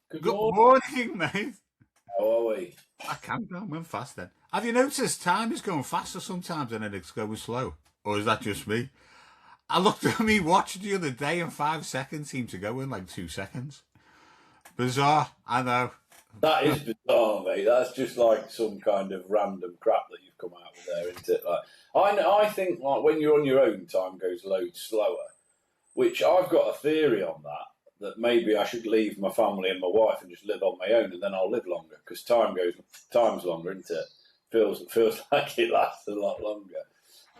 Good Good morning. morning, mate. How are we? I can't go. Went fast then. Have you noticed time is going faster sometimes and then it's going slow? Or is that just me? I looked at me watch the other day and 5 seconds seemed to go in like 2 seconds. Bizarre, I know. That is bizarre, mate. That's just like some kind of random crap that you've come out with there, isn't it? Like, I think like when you're on your own, time goes loads slower. Which I've got a theory on that. That maybe I should leave my family and my wife and just live on my own, and then I'll live longer because time's longer, isn't it? Feels like it lasts a lot longer.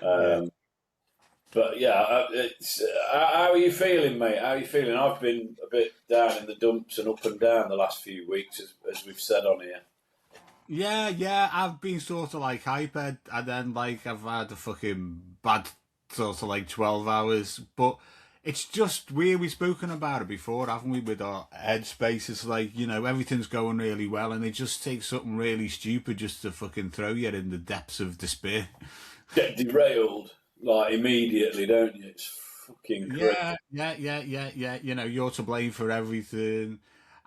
Yeah. But yeah, how are you feeling, mate? How are you feeling? I've been a bit down in the dumps and up and down the last few weeks, as we've said on here. Yeah. I've been sort of like hyper and then like I've had a fucking bad sort of like 12 hours. But it's just we've spoken about it before, haven't we, with our headspace. It's like, everything's going really well and it just takes something really stupid just to fucking throw you in the depths of despair. Get derailed like immediately, don't you? It's fucking crazy. Yeah. You're to blame for everything,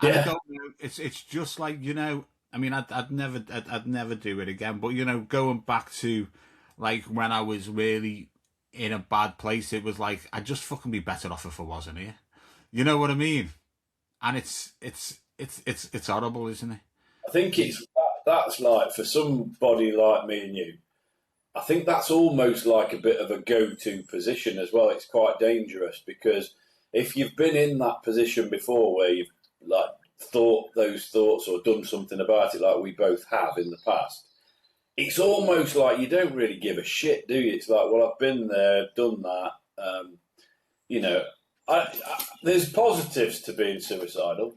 and I Yeah, don't know. It's just like I mean, I'd never do it again. But going back to like when I was really in a bad place, it was like I'd just fucking be better off if I wasn't here. You know what I mean? And it's horrible, isn't it? I think that's like for somebody like me and you. I think that's almost like a bit of a go-to position as well. It's quite dangerous because if you've been in that position before where you've like thought those thoughts or done something about it, like we both have in the past, it's almost like you don't really give a shit, do you? It's like, well, I've been there, done that. You know, there's positives to being suicidal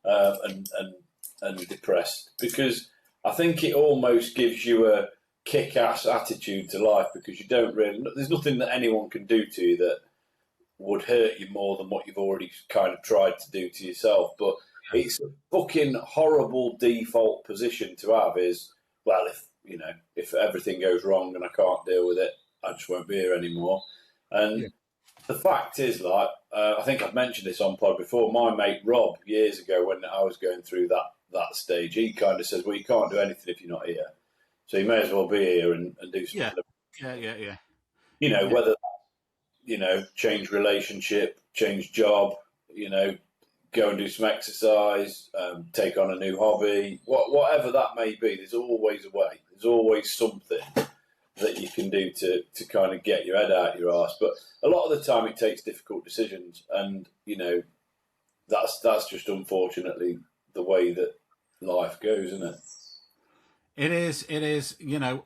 and depressed because I think it almost gives you a kick-ass attitude to life because you don't really. There's nothing that anyone can do to you that would hurt you more than what you've already kind of tried to do to yourself. But it's a fucking horrible default position to have. Is well, if everything goes wrong and I can't deal with it, I just won't be here anymore. Yeah. And the fact is, like I think I've mentioned this on pod before. My mate Rob years ago, when I was going through that stage, he kind of says, "Well, you can't do anything if you're not here." So you may as well be here and do Yeah. something. Yeah. Yeah. Whether change relationship, change job, go and do some exercise, take on a new hobby, whatever that may be. There's always a way. There's always something that you can do to kind of get your head out your arse. But a lot of the time, it takes difficult decisions, and that's just unfortunately the way that life goes, isn't it? It is. It is.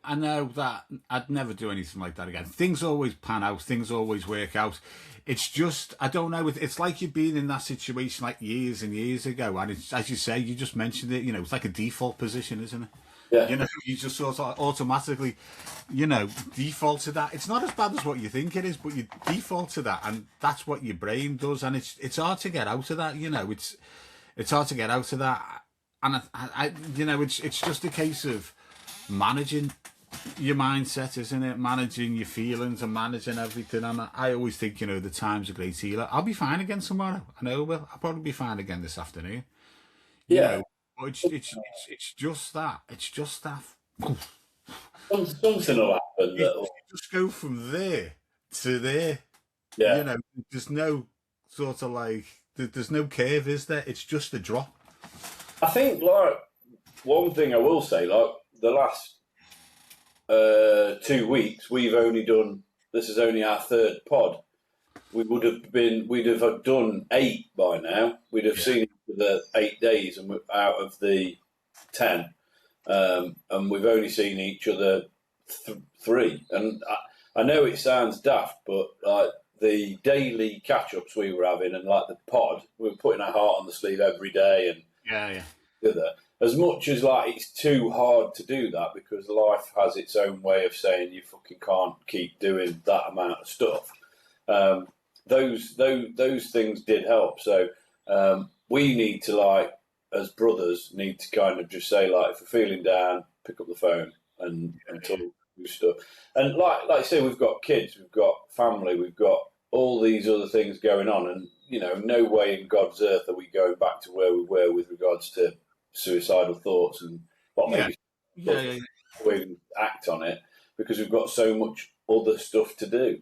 I know that I'd never do anything like that again. Things always pan out. Things always work out. It's just, I don't know. It's like you've been in that situation like years and years ago. And it's, as you say, you just mentioned it, it's like a default position, isn't it? Yeah, You just sort of automatically, default to that. It's not as bad as what you think it is, but you default to that. And that's what your brain does. And it's hard to get out of that, it's hard to get out of that. And it's just a case of managing your mindset, isn't it? Managing your feelings and managing everything. And I always think, the time's a great healer. I'll be fine again tomorrow. I know I will. I'll probably be fine again this afternoon. You yeah. know, but it's just that. It's just that. Something will happen You that. just go from there to there. Yeah. There's no sort of like there's no curve, is there? It's just a drop. I think like one thing I will say, like the last 2 weeks, we've only done. This is only our third pod. We'd have done 8 by now. We'd have seen the 8 days, and we're out of the 10, and we've only seen each other 3. And I know it sounds daft, but like the daily catch-ups we were having, and like the pod, we were putting our heart on the sleeve every day, and Yeah. together. As much as like it's too hard to do that because life has its own way of saying you fucking can't keep doing that amount of stuff. Those things did help. So we need to like as brothers need to kind of just say like if we're feeling down, pick up the phone and talk through stuff. And like I say, we've got kids, we've got family, we've got all these other things going on, and no way in God's earth are we going back to where we were with regards to suicidal thoughts and maybe we act on it because we've got so much other stuff to do.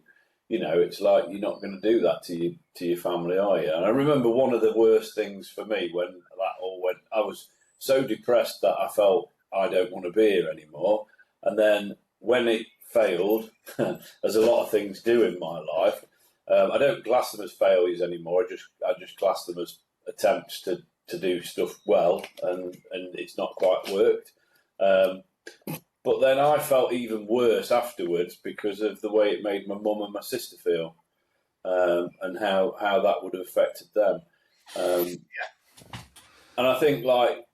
It's like you're not going to do that to your family, are you? And I remember one of the worst things for me when that all went. I was so depressed that I felt I don't want to be here anymore. And then when it failed, as a lot of things do in my life, I don't class them as failures anymore. I just class them as attempts to do stuff well, and it's not quite worked. But then I felt even worse afterwards because of the way it made my mum and my sister feel, and how that would have affected them. And I think, like,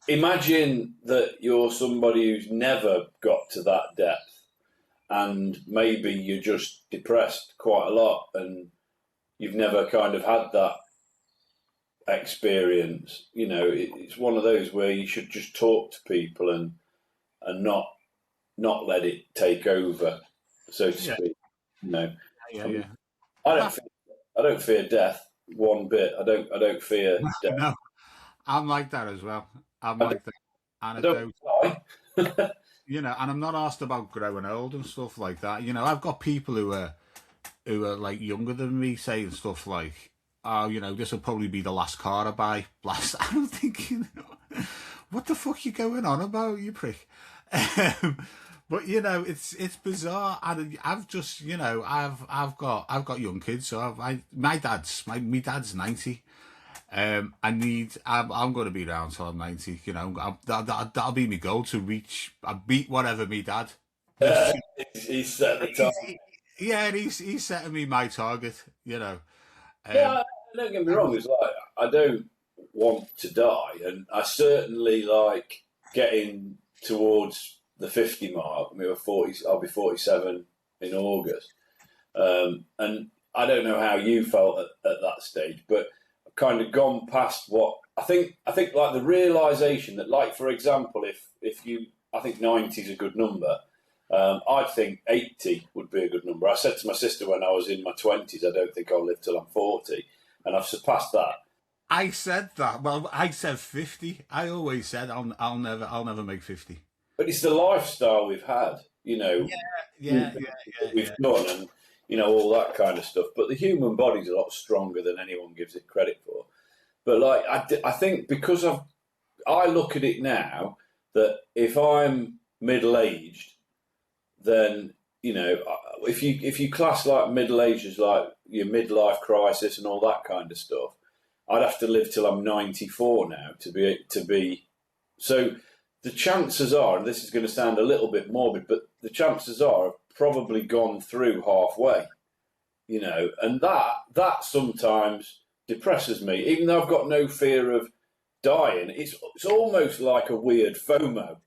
imagine that you're somebody who's never got to that depth, and maybe you're just depressed quite a lot, and you've never kind of had that experience. It's one of those where you should just talk to people and not let it take over, so to speak. I don't fear death one bit. I don't fear death. No, I'm like that as well. I'm like that. And and I'm not asked about growing old and stuff like that. I've got people who are like younger than me saying stuff like, "Oh, this will probably be the last car I buy." I'm thinking, what the fuck are you going on about, you prick? But it's bizarre, and I've just I've got young kids, so my dad's 90. I'm going to be around till I'm 90. That'll be my goal, to reach. I beat whatever me dad. He's set the target. Yeah, he's setting me my target. Don't get me wrong. It's like I don't want to die, and I certainly like getting towards the 50 mark. I mean, I'll be 47 in August, and I don't know how you felt at that stage, but I've kind of gone past what I think. Like the realization that, like, for example, I think 90 is a good number. I think 80 would be a good number. I said to my sister when I was in my 20s, I don't think I'll live till I'm 40, and I've surpassed that. I said that. Well, I said 50. I always said I'll never make 50. But it's the lifestyle we've had, we've done, and all that kind of stuff. But the human body's a lot stronger than anyone gives it credit for. But like I think because I look at it now that if I'm middle-aged, then if you class like middle-aged as like your midlife crisis and all that kind of stuff, I'd have to live till I'm 94 now to be. So the chances are, and this is going to sound a little bit morbid, but the chances are I've probably gone through halfway, and that sometimes depresses me, even though I've got no fear of dying. It's almost like a weird FOMO.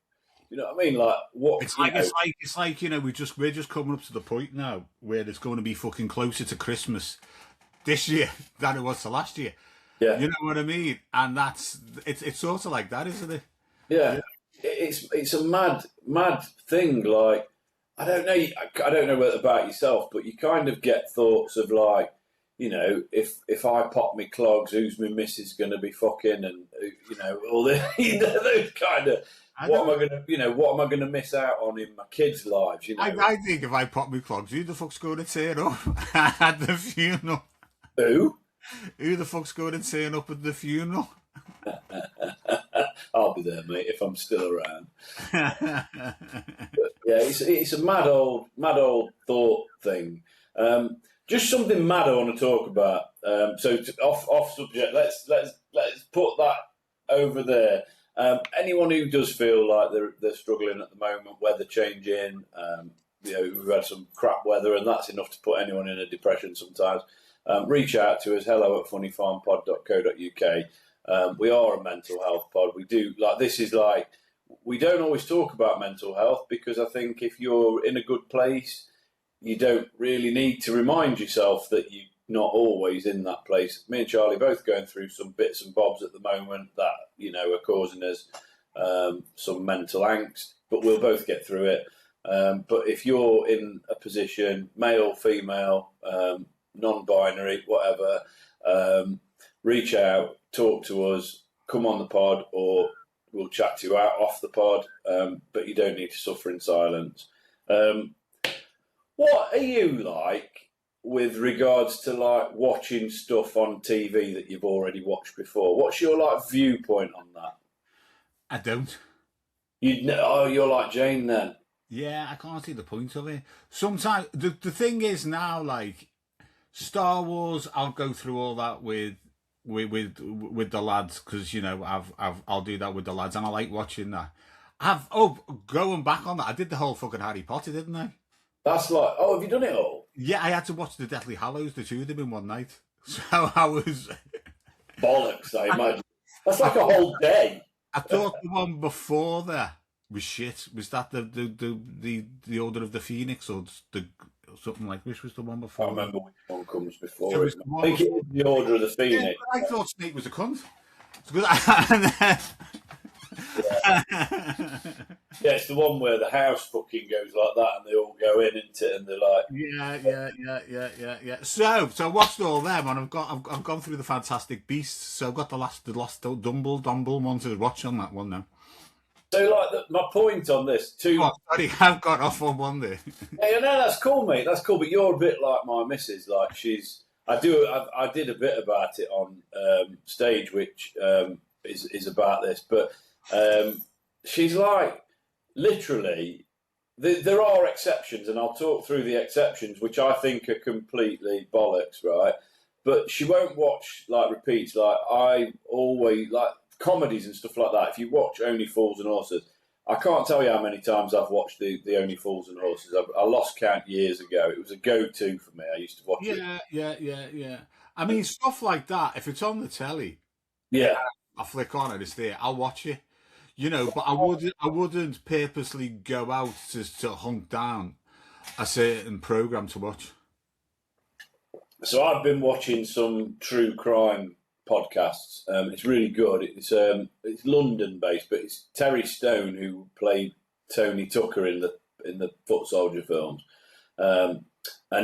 You know what I mean? Like what? It's like we're just coming up to the point now where it's going to be fucking closer to Christmas this year than it was to last year. Yeah, you know what I mean. And it's sort of like that, isn't it? Yeah. It's a mad thing. Like I don't know about yourself, but you kind of get thoughts of like, if I pop me clogs, who's my missus going to be fucking, and all the those kind of. What am I going to miss out on in my kids' lives? I think if I pop me clogs, who the fuck's going to turn up at the funeral? Who? Who the fuck's going to turn up at the funeral? I'll be there, mate, if I'm still around. But, yeah, it's a mad old thought thing. Just something mad I want to talk about. Off subject. Let's put that over there. Anyone who does feel like they're struggling at the moment, weather changing, we've had some crap weather, and that's enough to put anyone in a depression sometimes. Reach out to us, hello@funnyfarmpod.co.uk. We are a mental health pod. We do we don't always talk about mental health because I think if you're in a good place, you don't really need to remind yourself that you're not always in that place. Me and Charlie both going through some bits and bobs at the moment that, are causing us some mental angst, but we'll both get through it. But if you're in a position, male, female, non-binary, whatever, reach out, talk to us, come on the pod, or we'll chat to you out off the pod, but you don't need to suffer in silence. What are you like with regards to like watching stuff on TV that you've already watched before? What's your like viewpoint on that? I don't. You're like Jane then. Yeah, I can't see the point of it. Sometimes the thing is now, like Star Wars, I'll go through all that with the lads, because you know I'll do that with the lads, and I like watching that. Going back on that, I did the whole fucking Harry Potter, didn't I? That's like, have you done it all? Yeah, I had to watch the Deathly Hallows, the two of them in one night. So I was bollocks. I imagine that's like a whole day. I thought the one before there was shit. Was that the Order of the Phoenix or something like? Which was the one before? I remember which one comes before. So I think it was the Order of the Phoenix. Yeah, I thought Snape was a cunt. Yeah, it's the one where the house fucking goes like that, and they all go in into it, and they're like, yeah. So I watched all them, and I've gone through the Fantastic Beasts. So I've got the last Dumble one to watch on that one now. So like my point on this too. Oh, sorry, I've got off on one there. Hey, no, that's cool, mate. That's cool, but you're a bit like my missus. Like I did a bit about it on stage, which is about this, but she's like, literally, there are exceptions, and I'll talk through the exceptions, which I think are completely bollocks, right? But she won't watch like repeats. Like I always like comedies and stuff like that. If you watch Only Fools and Horses, I can't tell you how many times I've watched the Only Fools and Horses. I lost count years ago. It was a go-to for me. I used to watch it. Yeah. I mean, stuff like that, if it's on the telly, yeah, I'll flick on it, it's there, I'll watch it. You know, but I wouldn't purposely go out to hunt down a certain programme to watch. So I've been watching some true crime podcasts. It's really good. It's London based, but it's Terry Stone who played Tony Tucker in the Foot Soldier films, and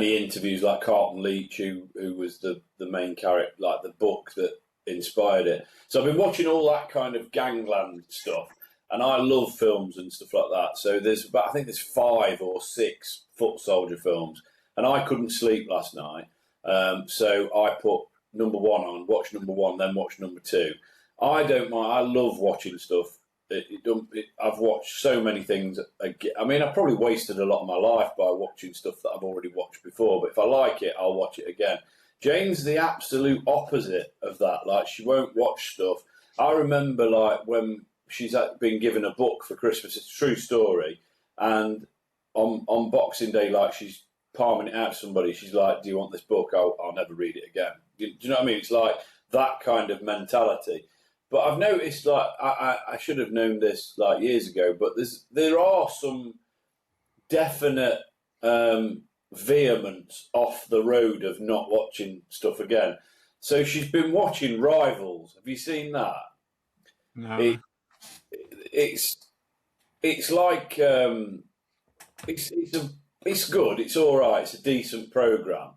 he interviews like Carlton Leach, who was the main character, like the book that inspired it. So I've been watching all that kind of gangland stuff, and I love films and stuff like that. So I think there's 5 or 6 Foot Soldier films, and I couldn't sleep last night. So I put number 1 on, watch number 1, then watch number 2. I don't mind. I love watching stuff. I've watched so many things. I mean, I've probably wasted a lot of my life by watching stuff that I've already watched before. But if I like it, I'll watch it again. Jane's the absolute opposite of that. Like, she won't watch stuff. I remember, like, when she's been given a book for Christmas. It's a true story. And on Boxing Day, like, she's palming it out to somebody. She's like, "Do you want this book? I'll never read it again." Do you know what I mean? It's like that kind of mentality. But I've noticed, like, I should have known this like years ago, but there are some definite vehemence off the road of not watching stuff again. So she's been watching Rivals. Have you seen that? No. It's like it's good. It's all right. It's a decent programme.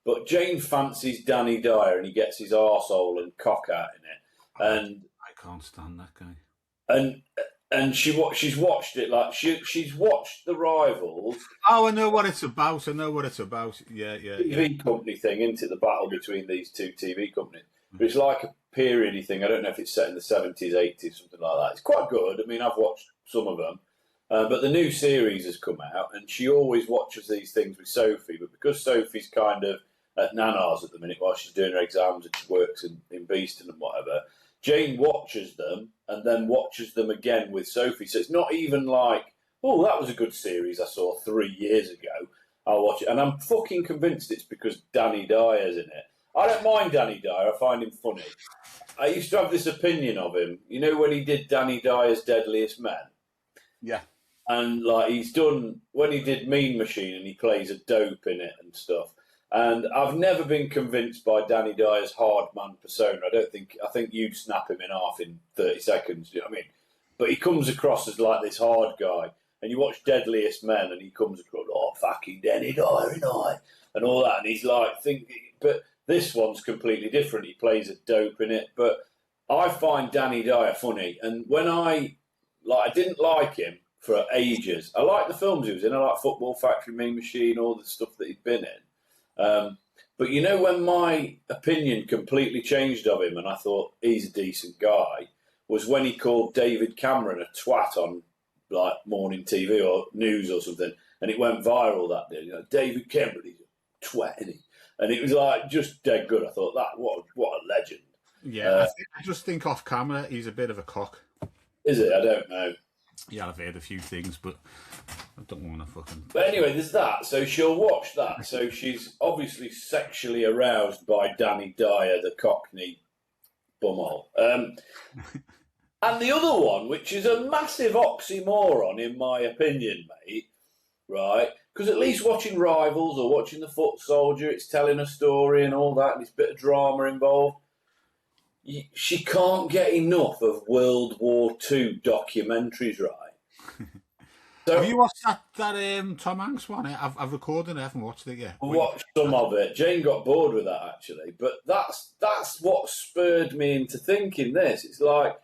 But Jane fancies Danny Dyer, and he gets his arsehole and cock out in it. And I can't stand that guy. And she's watched it, like she's watched the Rivals. Oh, I know what it's about. Yeah. TV company thing, isn't it? The battle between these two TV companies. But it's like a periody thing. I don't know if it's set in the 70s, 80s, something like that. It's quite good. I mean, I've watched some of them. But the new series has come out, and she always watches these things with Sophie. But because Sophie's kind of at Nana's at the minute while she's doing her exams and she works in Beeston and whatever, Jane watches them and then watches them again with Sophie. So it's not even like, oh, that was a good series I saw 3 years ago. I'll watch it. And I'm fucking convinced it's because Danny Dyer's in it. I don't mind Danny Dyer. I find him funny. I used to have this opinion of him. You know when he did Danny Dyer's Deadliest Men? Yeah. And like he's done, when he did Mean Machine and he plays a dope in it and stuff. And I've never been convinced by Danny Dyer's hard man persona. I think you'd snap him in half in 30 seconds. You know what I mean? But he comes across as like this hard guy. And you watch Deadliest Men and he comes across, oh, fucking Danny Dyer and all that. And he's like, but This one's completely different. He plays a dope in it, but I find Danny Dyer funny. And when I didn't like him for ages. I like the films he was in. I like Football Factory, Mean Machine, all the stuff that he'd been in. But you know, when my opinion completely changed of him, and I thought he's a decent guy, was when he called David Cameron a twat on like morning TV or news or something, and it went viral that day. You know, David Cameron, he's a twat, isn't he? And it was like just dead good. I thought that what a legend. Yeah, I just think off camera he's a bit of a cock. Is it? I don't know. Yeah, I've heard a few things, but I don't want to fucking... But anyway, there's that. So she'll watch that. So she's obviously sexually aroused by Danny Dyer, the Cockney bumhole. And the other one, which is a massive oxymoron in my opinion, mate, right? Because at least watching Rivals or watching The Foot Soldier, it's telling a story and all that, and there's a bit of drama involved. She can't get enough of World War II documentaries, right? So, have you watched that Tom Hanks one? I've recorded it, I haven't watched it yet. I watched some of it. Jane got bored with that, actually. But that's what spurred me into thinking this. It's like,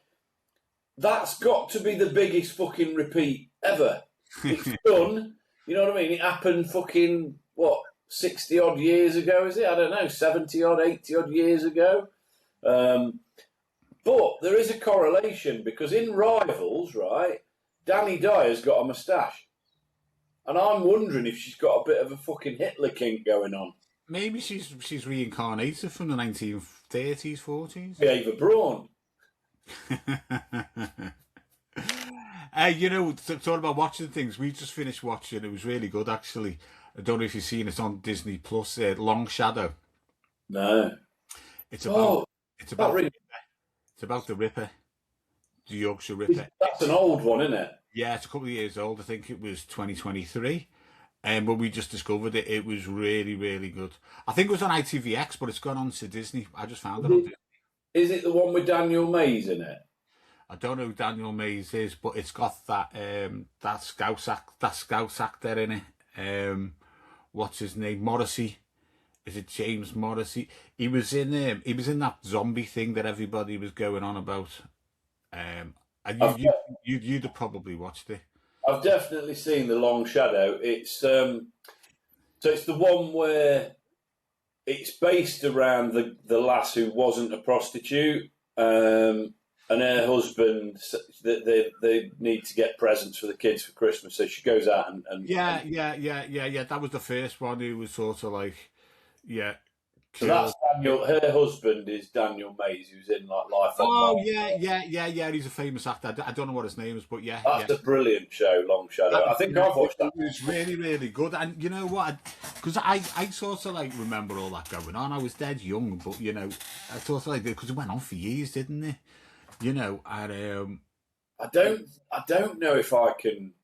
that's got to be the biggest fucking repeat ever. It's done. You know what I mean? It happened fucking, 60-odd years ago, is it? I don't know, 70-odd, 80-odd years ago. But there is a correlation because in Rivals, right, Danny Dyer's got a moustache. And I'm wondering if she's got a bit of a fucking Hitler kink going on. Maybe she's reincarnated from the 1930s, 40s. Ava Braun. You know, talking about watching things, we just finished watching, it was really good actually. I don't know if you've seen it on Disney Plus, Long Shadow. No. It's about really... It's about the Ripper, the Yorkshire Ripper. That's an old one, isn't it? Yeah, it's a couple of years old. I think it was 2023. But we just discovered it. It was really, really good. I think it was on ITVX, but it's gone on to Disney. I just found it on Disney. Is it the one with Daniel Mays in it? I don't know who Daniel Mays is, but it's got that Scouse actor in it. What's his name? Morrissey. Is it James Morrissey? He was in that zombie thing that everybody was going on about. And you'd have probably watched it. I've definitely seen The Long Shadow. It's so it's the one where it's based around the lass who wasn't a prostitute, and her husband. They need to get presents for the kids for Christmas, so she goes out and yeah. That was the first one. Who was sort of like. Yeah. So that's Daniel. Her husband is Daniel Mays, who's in like Life on Mars. Yeah. He's a famous actor. I don't know what his name is, but yeah. That's a brilliant show, Long Shadow. I think I've watched that. It was really, really good. And you know what? Because I sort of like remember all that going on. I was dead young, but you know, I sort of like because it went on for years, didn't it? You know, and I don't know if I can.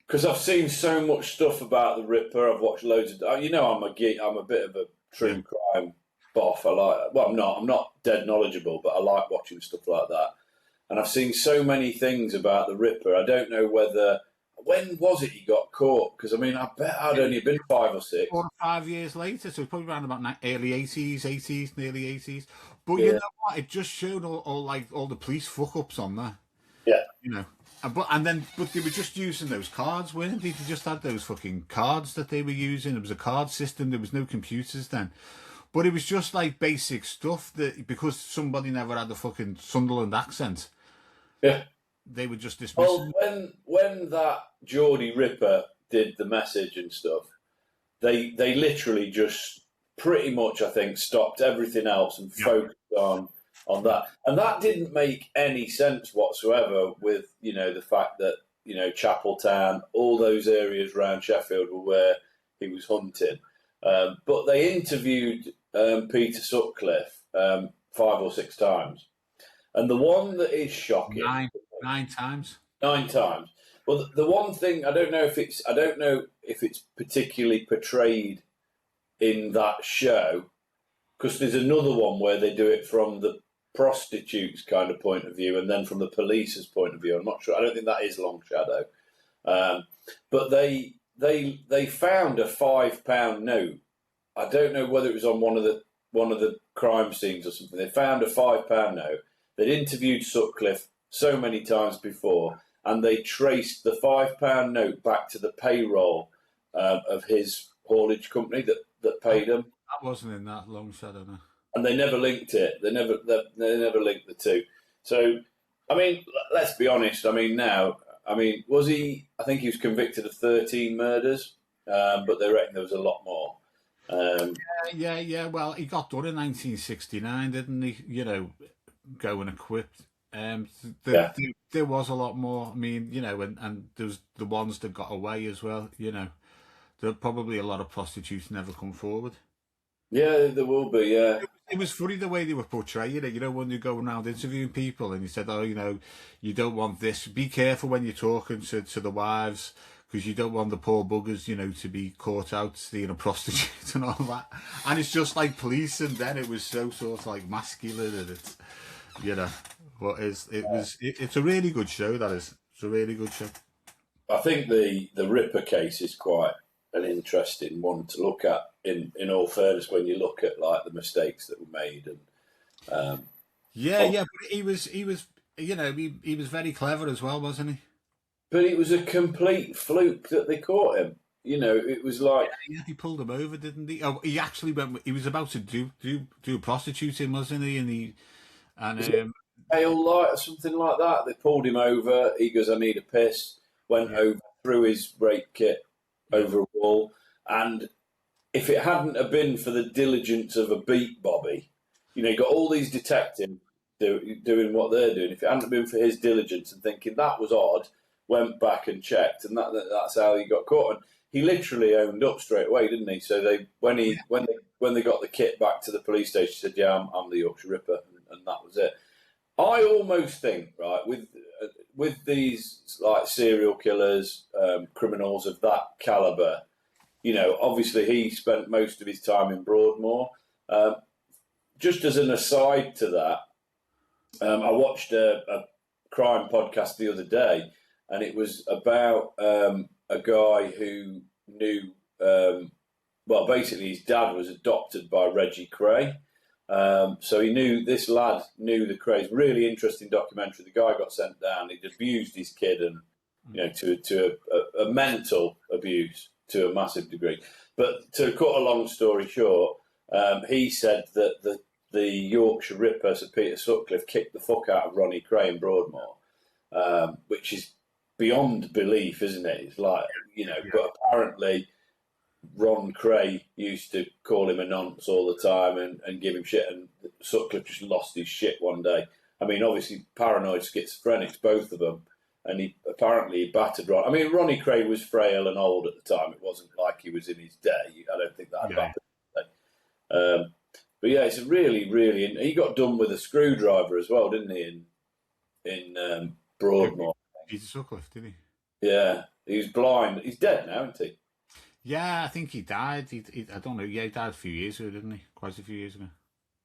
Because I've seen so much stuff about the Ripper. I've watched loads of. You know, I'm a bit of a true crime buff. I like. Well, I'm not dead knowledgeable, but I like watching stuff like that. And I've seen so many things about the Ripper. I don't know whether. When was it he got caught? Because I mean, I bet I'd only been 5 or 6. 4 or 5 years later, so it's probably around about early 80s, nearly 80s. But you know what? It just showed all the police fuck ups on there. Yeah. You know. But they were just using those cards, weren't they? They just had those fucking cards that they were using. It was a card system. There was no computers then. But it was just like basic stuff that because somebody never had a fucking Sunderland accent. Yeah. They were just dismissing. Well, when that Geordie Ripper did the message and stuff, they literally just pretty much, I think, stopped everything else and focused on that. And that didn't make any sense whatsoever with, you know, the fact that, you know, Chapeltown, all those areas around Sheffield were where he was hunting. But they interviewed Peter Sutcliffe 5 or 6 times. And the one that is shocking... 9 times. 9 times. Well, the one thing, I don't know if it's particularly portrayed in that show, because there's another one where they do it from the prostitutes kind of point of view and then from the police's point of view. I'm not sure. I don't think that is Long Shadow. But they found a £5 note. I don't know whether it was on one of the one of the crime scenes or something. They found a £5 note. They'd interviewed Sutcliffe so many times before, and they traced the £5 note back to the payroll of his haulage company that paid him. That wasn't in that long shot, I don't know. And they never linked it. They never linked the two. So, I mean, let's be honest. I mean, now, was he? I think he was convicted of 13 murders, but they reckon there was a lot more. Yeah. Well, he got done in 1969, didn't he? You know, going equipped. There was a lot more. I mean, you know, and there was the ones that got away as well. You know, there probably a lot of prostitutes never come forward. Yeah, there will be. Yeah, it was funny the way they were portraying it. You know, when you go around interviewing people, and he said, "Oh, you know, you don't want this. Be careful when you're talking to the wives, because you don't want the poor buggers, you know, to be caught out stealing a prostitute and all that." And it's just like police, and then it was so sort of like masculine, and it's, you know, it's a really good show. That is, it's a really good show. I think the Ripper case is quite an interesting one to look at. In all fairness, when you look at like the mistakes that were made, and but he was you know, he was very clever as well, wasn't he? But it was a complete fluke that they caught him. You know, it was like he pulled him over, didn't he? Oh, he actually went. He was about to do prostituting, wasn't he? And pale light or something like that. They pulled him over. He goes, "I need a piss." Went over, threw his rape kit over a wall, and if it hadn't have been for the diligence of a beat Bobby, you know, you got all these detectives doing what they're doing. If it hadn't have been for his diligence and thinking that was odd, went back and checked, and that's how he got caught. And he literally owned up straight away, didn't he? So when they got the kit back to the police station, he said, "Yeah, I'm the Yorkshire Ripper," and that was it. I almost think, right, with these like serial killers, criminals of that caliber. You know, obviously he spent most of his time in Broadmoor. Just as an aside to that, I watched a crime podcast the other day, and it was about a guy who knew, basically his dad was adopted by Reggie Cray. So this lad knew the Crays. Really interesting documentary. The guy got sent down. He'd abused his kid, and you know, to a mental abuse to a massive degree. But to cut a long story short, he said that the Yorkshire Ripper, Sir Peter Sutcliffe, kicked the fuck out of Ronnie Cray in Broadmoor, which is beyond belief, isn't it? It's like, you know, but apparently Ron Cray used to call him a nonce all the time and give him shit, and Sutcliffe just lost his shit one day. I mean, obviously paranoid schizophrenics, both of them, and he apparently battered Ron. I mean, Ronnie Cray was frail and old at the time. It wasn't like he was in his day. I don't think that had happened. But yeah, it's a really, really. He got done with a screwdriver as well, didn't he? In Broadmoor. Peter Sutcliffe, did he? Yeah, he was blind. He's dead now, isn't he? Yeah, I think he died. I don't know. Yeah, he died a few years ago, didn't he? Quite a few years ago.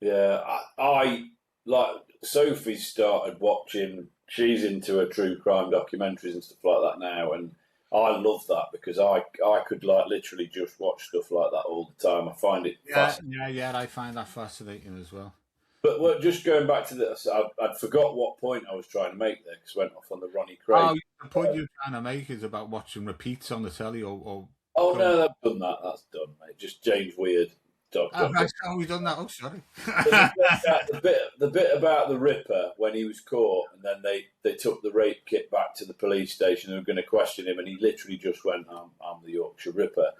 Yeah, I like Sophie started watching. She's into her true crime documentaries and stuff like that now, and I love that because I could like literally just watch stuff like that all the time. I find it fascinating. Yeah, I find that fascinating as well. But just going back to this, I'd forgot what point I was trying to make there because I went off on the Ronnie Cray. Oh, the point you're trying to make is about watching repeats on the telly or Oh no, I've done that. That's done, mate. Just James Weird. We've done that. Oh, sorry. the bit about the Ripper when he was caught, and then they took the rape kit back to the police station and were going to question him, and he literally just went, "I'm the Yorkshire Ripper."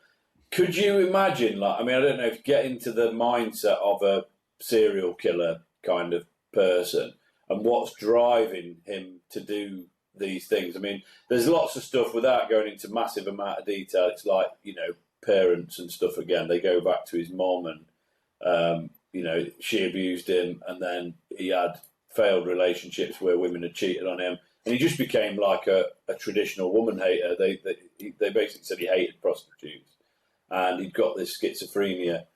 Could you imagine? Like, I mean, I don't know if you get into the mindset of a serial killer kind of person and what's driving him to do these things. I mean, there's lots of stuff without going into massive amount of detail. It's like, you know, parents and stuff again. They go back to his mom and, you know, she abused him, and then he had failed relationships where women had cheated on him, and he just became like a traditional woman hater. They basically said he hated prostitutes, and he'd got this schizophrenia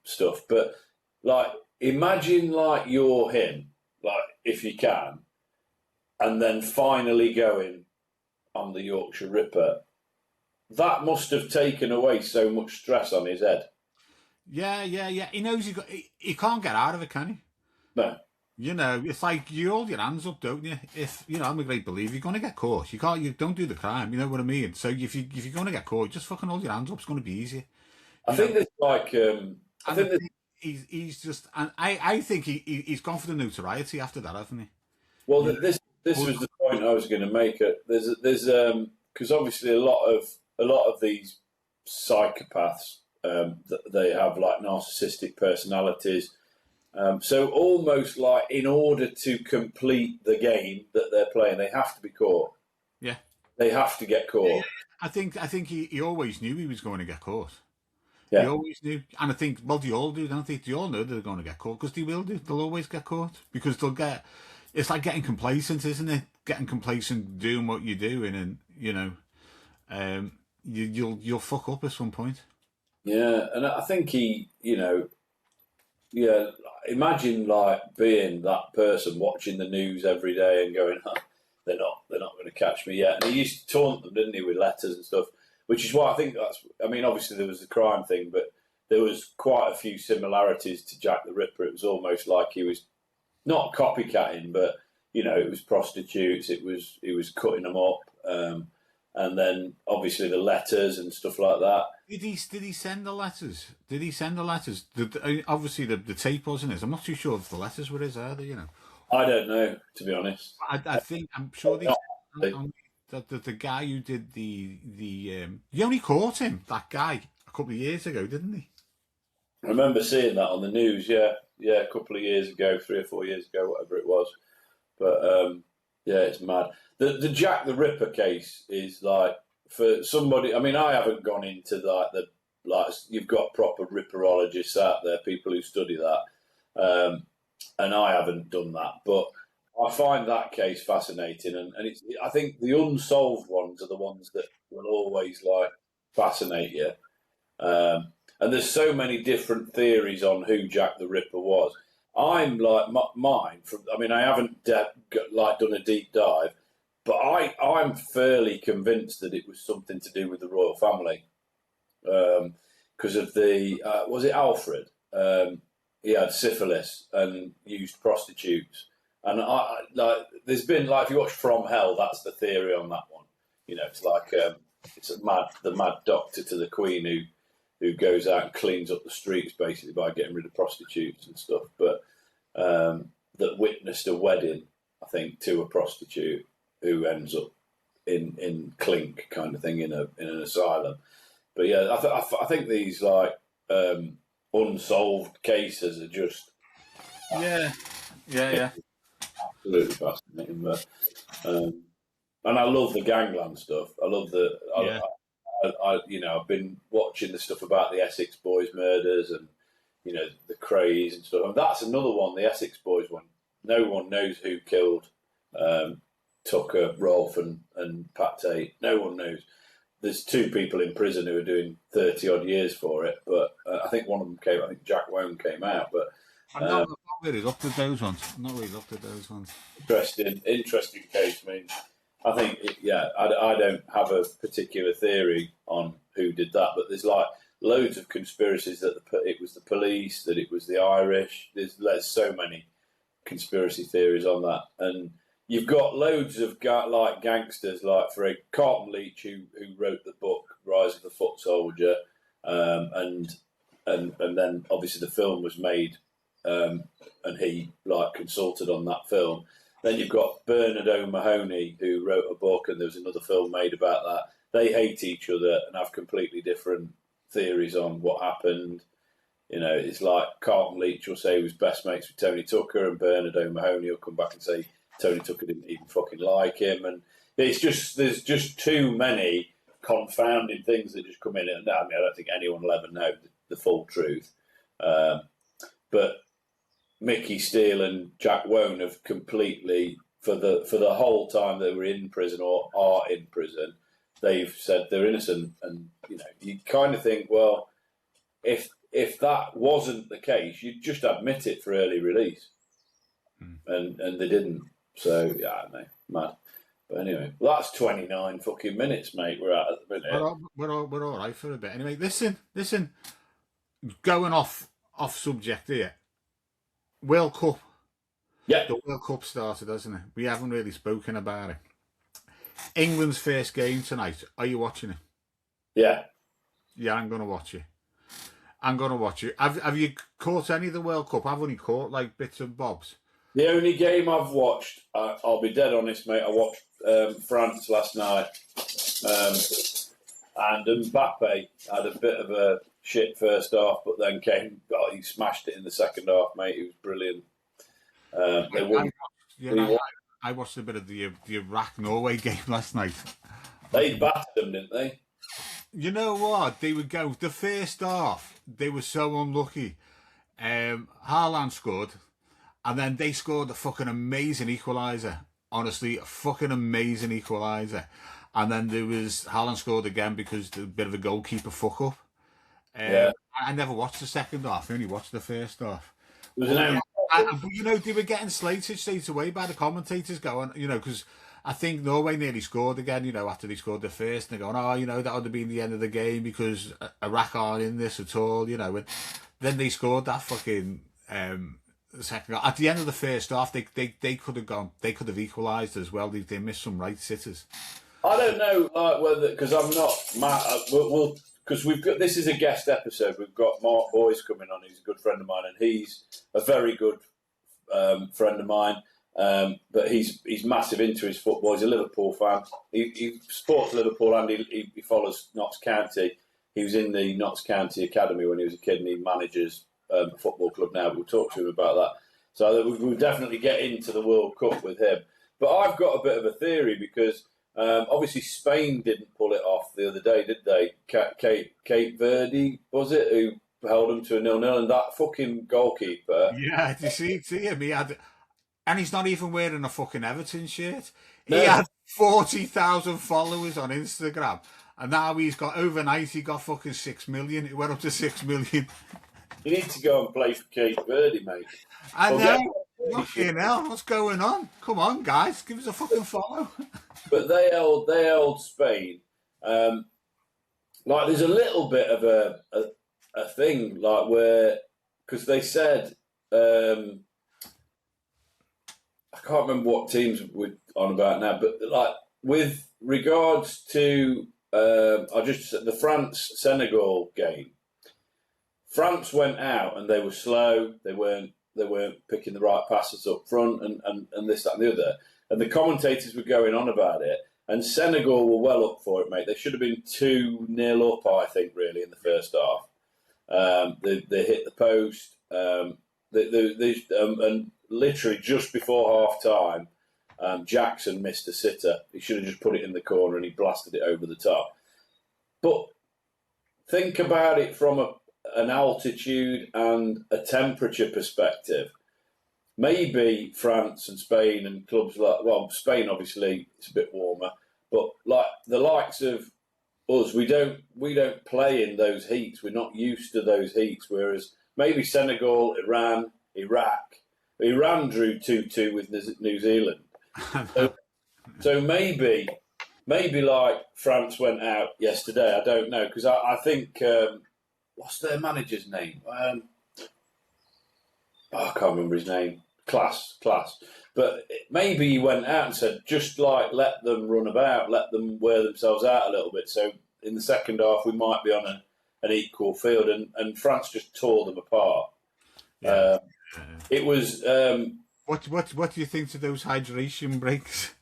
stuff. But like, imagine like you're him, like if you can, and then finally going, "I'm the Yorkshire Ripper." That must have taken away so much stress on his head. Yeah. He knows he can't get out of it, can he? No. You know, it's like you hold your hands up, don't you? If you know, I'm a great believer. You're going to get caught. You can't. You don't do the crime. You know what I mean? So if you're going to get caught, just fucking hold your hands up. It's going to be easy. I think there's like, I And think there's, he's just, and I think he's gone for the notoriety after that, hasn't he? well, You this know, was the point I was going to make. There's because obviously a lot of these psychopaths, they have like narcissistic personalities. So almost like in order to complete the game that they're playing, they have to be caught. yeah. They have to get caught. I think he always knew he was going to get caught. He Yeah. always knew, and I think, well, they all do, don't they? They all know they're going to get caught because they will do. They'll always get caught because they'll get. It's like getting complacent, isn't it? Getting complacent, doing what you're doing, and you know, you'll fuck up at some point. Yeah, and I think yeah. Imagine like being that person watching the news every day and going, huh, they're not going to catch me yet. And he used to taunt them, didn't he, with letters and stuff. Which is why I think that's. I mean, obviously there was the crime thing, but there was quite a few similarities to Jack the Ripper. It was almost like he was not copycatting, but it was prostitutes. It was cutting them up, and then obviously the letters and stuff like that. Did he send the letters? Did he send the letters? Obviously the tape wasn't his. I'm not too sure if the letters were his either. You know. I don't know, to be honest. I think I'm sure the guy who did the you only caught him, that guy, a couple of years ago, didn't he? I remember seeing that on the news. Yeah, a couple of years ago, 3 or 4 years ago, whatever it was. But yeah, it's mad. The Jack the Ripper case is like for somebody. I mean, I haven't gone into like you've got proper ripperologists out there, people who study that, and I haven't done that, but I find that case fascinating, and I think the unsolved ones are the ones that will always like fascinate you. And there's so many different theories on who Jack the Ripper was. I'm like mine. I mean, I haven't done a deep dive, but I'm fairly convinced that it was something to do with the royal family, because of was it Alfred? He had syphilis and used prostitutes. And there's been if you watch From Hell, that's the theory on that one. It's like it's the mad doctor to the Queen who goes out and cleans up the streets basically by getting rid of prostitutes and stuff. But that witnessed a wedding, I think, to a prostitute who ends up in clink kind of thing in an asylum. But yeah, I think these unsolved cases are just yeah. Absolutely fascinating. But, and I love the gangland stuff. I love I've been watching the stuff about the Essex Boys murders and the Crays and stuff. And that's another one, the Essex Boys one. No one knows who killed Tucker, Rolf, and Pat Tate. No one knows. There's 2 people in prison who are doing 30 odd years for it, but I think one of them I think Jack Wone came out, but. I've not really looked at those ones. Interesting case. I mean, I think, I don't have a particular theory on who did that, but there's loads of conspiracies that it was the police, that it was the Irish. There's so many conspiracy theories on that, and you've got loads of gangsters, like for Carlton Leach, who wrote the book Rise of the Foot Soldier, and then obviously the film was made. And he consulted on that film. Then you've got Bernard O'Mahony, who wrote a book, and there was another film made about that. They hate each other and have completely different theories on what happened. It's like Carlton Leach will say he was best mates with Tony Tucker, and Bernard O'Mahony will come back and say Tony Tucker didn't even fucking like him. And there's just too many confounding things that just come in. And I don't think anyone will ever know the full truth. But Mickey Steele and Jack Wone have completely, for the whole time they were in prison or are in prison, they've said they're innocent. And you kind of think, well, if that wasn't the case, you'd just admit it for early release, and they didn't. So yeah, no, mad. But anyway, well, that's 29 fucking minutes, mate. We're at the minute. We're all right for a bit. Anyway, listen. going off subject here. World Cup. Yeah. The World Cup started, hasn't it? We haven't really spoken about it. England's first game tonight. Are you watching it? Yeah. Yeah, I'm gonna watch it. I'm gonna watch it. Have you caught any of the World Cup? I've only caught like bits and bobs. The only game I've watched, I'll be dead honest, mate. I watched France last night, and Mbappe had a bit of a shit first half, but then he smashed it in the second half, mate. He was brilliant. I watched a bit of the Iraq-Norway game last night. They battered them, didn't they? You know what? They would go the first half. They were so unlucky. Haaland scored, and then they scored a fucking amazing equaliser. Honestly, a fucking amazing equaliser. And then there was Haaland scored again because a bit of a goalkeeper fuck up. I never watched the second half. I only watched the first half. But you know, they were getting slated straight away by the commentators going, you know, because I think Norway nearly scored again, you know, after they scored the first. And they're going, oh, you know, that would have been the end of the game because Iraq aren't in this at all, you know. And then they scored that fucking second half. At the end of the first half, they could have gone, they could have equalised as well. They missed some right sitters. I don't know, like whether, because I'm not Matt. Because we've got, this is a guest episode. We've got Mark Boyce coming on. He's a good friend of mine, and he's a very good friend of mine. But he's massive into his football. He's a Liverpool fan. He supports Liverpool and he follows Notts County. He was in the Notts County Academy when he was a kid, and he manages a football club now. We'll talk to him about that. So we'll definitely get into the World Cup with him. But I've got a bit of a theory because obviously Spain didn't pull it off the other day, did they? Cape Verde, was it, who held them to a 0-0, and that fucking goalkeeper. Yeah, did you see him? He had, and he's not even wearing a fucking Everton shirt. No. He had 40,000 followers on Instagram, and now he's got overnight. He got fucking 6 million. It went up to 6 million. You need to go and play for Cape Verde, mate. I know. Fucking hell, what's going on? Come on, guys, give us a fucking follow. But they held Spain. Like, there's a little bit of a thing, like, where, because they said, I can't remember what teams we're on about now, but like with regards to the France-Senegal game, France went out and they were slow. They weren't picking the right passes up front and this, that, and the other. And the commentators were going on about it. And Senegal were well up for it, mate. They should have been 2-0 up, I think, really, in the first half. They hit the post. And literally just before half time, Jackson missed a sitter. He should have just put it in the corner and he blasted it over the top. But think about it from an altitude and a temperature perspective. Maybe France and Spain and clubs like, well, Spain obviously it's a bit warmer, but like the likes of us, we don't play in those heats. We're not used to those heats. Whereas maybe Senegal, Iran, Iraq, Iran drew 2-2 with New Zealand. So maybe like France went out yesterday. I don't know, because I think what's their manager's name? I can't remember his name. Class. But maybe he went out and said, just like let them run about, let them wear themselves out a little bit. So in the second half, we might be on an equal field, and France just tore them apart. Yeah. It was. What do you think to those hydration breaks?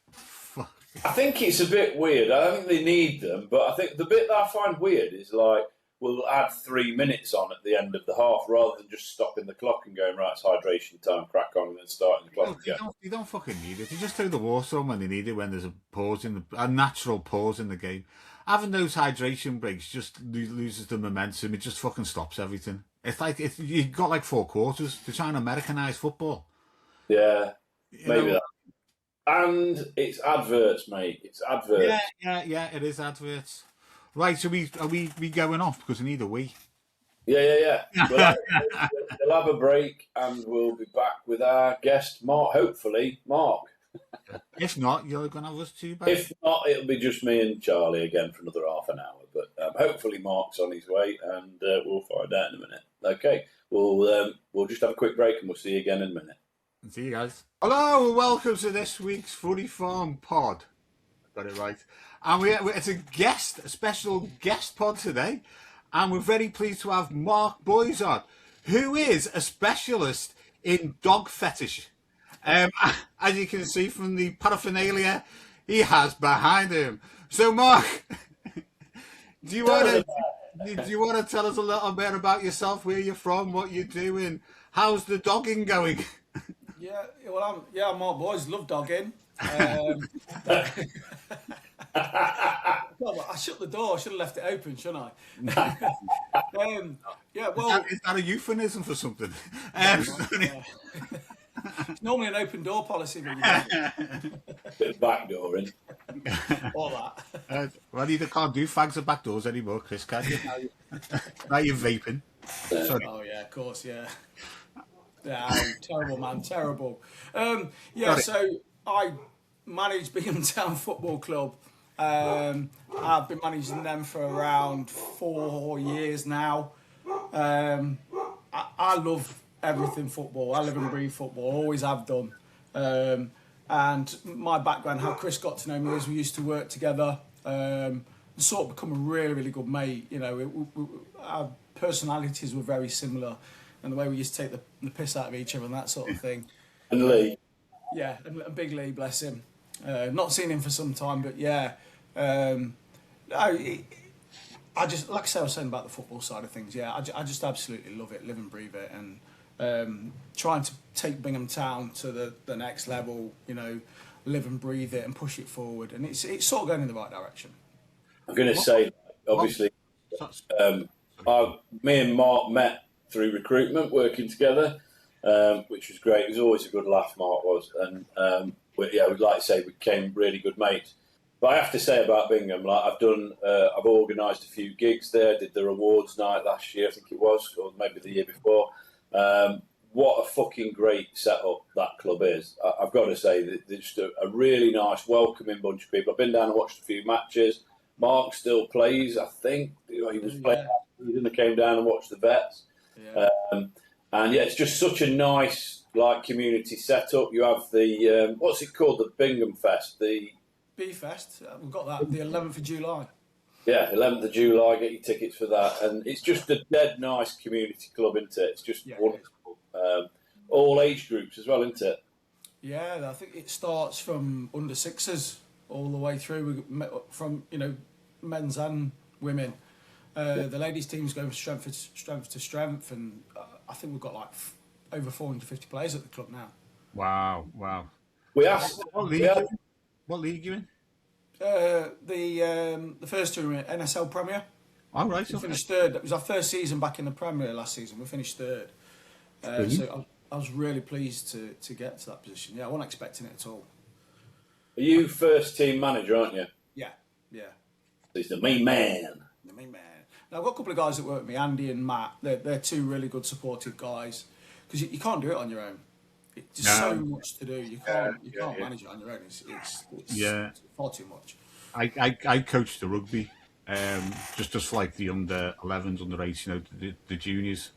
I think it's a bit weird. I don't think they need them, but I think the bit that I find weird is like, we'll add 3 minutes on at the end of the half rather than just stopping the clock and going, right, it's hydration time, crack on, and then starting the clock again. You don't fucking need it. You just throw the water on when they need it, when there's a natural pause in the game. Having those hydration breaks just loses the momentum. It just fucking stops everything. It's like you've got like 4 quarters. They're trying to Americanise football. Yeah, maybe that. And it's adverts, mate. It's adverts. Yeah, it is adverts. Right, so are we going off because we need a wee? Yeah. We'll have a break and we'll be back with our guest, Mark. Hopefully, Mark. If not, you're going to have us too, babe. If not, it'll be just me and Charlie again for another half an hour. But hopefully Mark's on his way and we'll find out in a minute. Okay, we'll just have a quick break and we'll see you again in a minute. See you guys. Hello and welcome to this week's Funnyfarm pod. Got it right. And it's a special guest pod today. And we're very pleased to have Mark Boys on, who is a specialist in dog fetish. As you can see from the paraphernalia he has behind him. So, Mark, do you want to tell us a little bit about yourself, where you're from, what you're doing, how's the dogging going? Yeah, well, I'm Mark Boys. Love dogging. Well, I shut the door. I should have left it open, shouldn't I? Yeah, well, Is that a euphemism for something? It's normally an open door policy when you Bit of backdoor in. all that. Well, you can't do fags at back doors anymore, Chris, can you? Now you're vaping. Sorry. Oh yeah, of course, yeah. Yeah, terrible man, terrible. Yeah, so I manage Bingham Town Football Club. I've been managing them for around 4 years now. I love everything football. I live and breathe football, always have done. And my background, how Chris got to know me, is we used to work together. Sort of become a really, really good mate. You know, our personalities were very similar, and the way we used to take the piss out of each other and that sort of thing. And Lee. Yeah, and Big Lee, bless him. Not seen him for some time, but yeah. I just, like I said, I was saying about the football side of things. Yeah, I just absolutely love it, live and breathe it, and trying to take Bingham Town to the next level. You know, live and breathe it and push it forward, and it's sort of going in the right direction. I'm going to say, obviously, me and Mark met through recruitment, working together, which was great. It was always a good laugh, Mark was, and we'd like to say we became really good mates. But I have to say about Bingham, like I've organised a few gigs there. Did their awards night last year, I think it was, or maybe the year before. What a fucking great setup that club is. I've got to say that they're just a really nice, welcoming bunch of people. I've been down and watched a few matches. Mark still plays, I think. He was playing last season. I came down and watched the Vets. Yeah. And yeah, it's just such a nice community setup. You have the what's it called, the Bingham Fest, the B-Fest, we've got that, the 11th of July. Yeah, 11th of July, get your tickets for that. And it's just a dead nice community club, isn't it? It's just wonderful. All age groups as well, isn't it? Yeah, I think it starts from under sixes all the way through, from, you know, men's and women. The ladies' team's going from strength to strength, and I think we've got like over 450 players at the club now. Wow. We asked. What league are you in? The first two were NSL Premier. All right. We finished third. It was our first season back in the Premier last season. We finished third. So I was really pleased to get to that position. Yeah, I wasn't expecting it at all. Are you first team manager, aren't you? Yeah. He's the main man. The main man. Now, I've got a couple of guys that work with me, Andy and Matt. They're two really good supportive guys, because you can't do it on your own. It's so much to do. You can't manage it on your own. It's far too much. I coached the rugby, just like the under 11s, under 8s, you know, the juniors,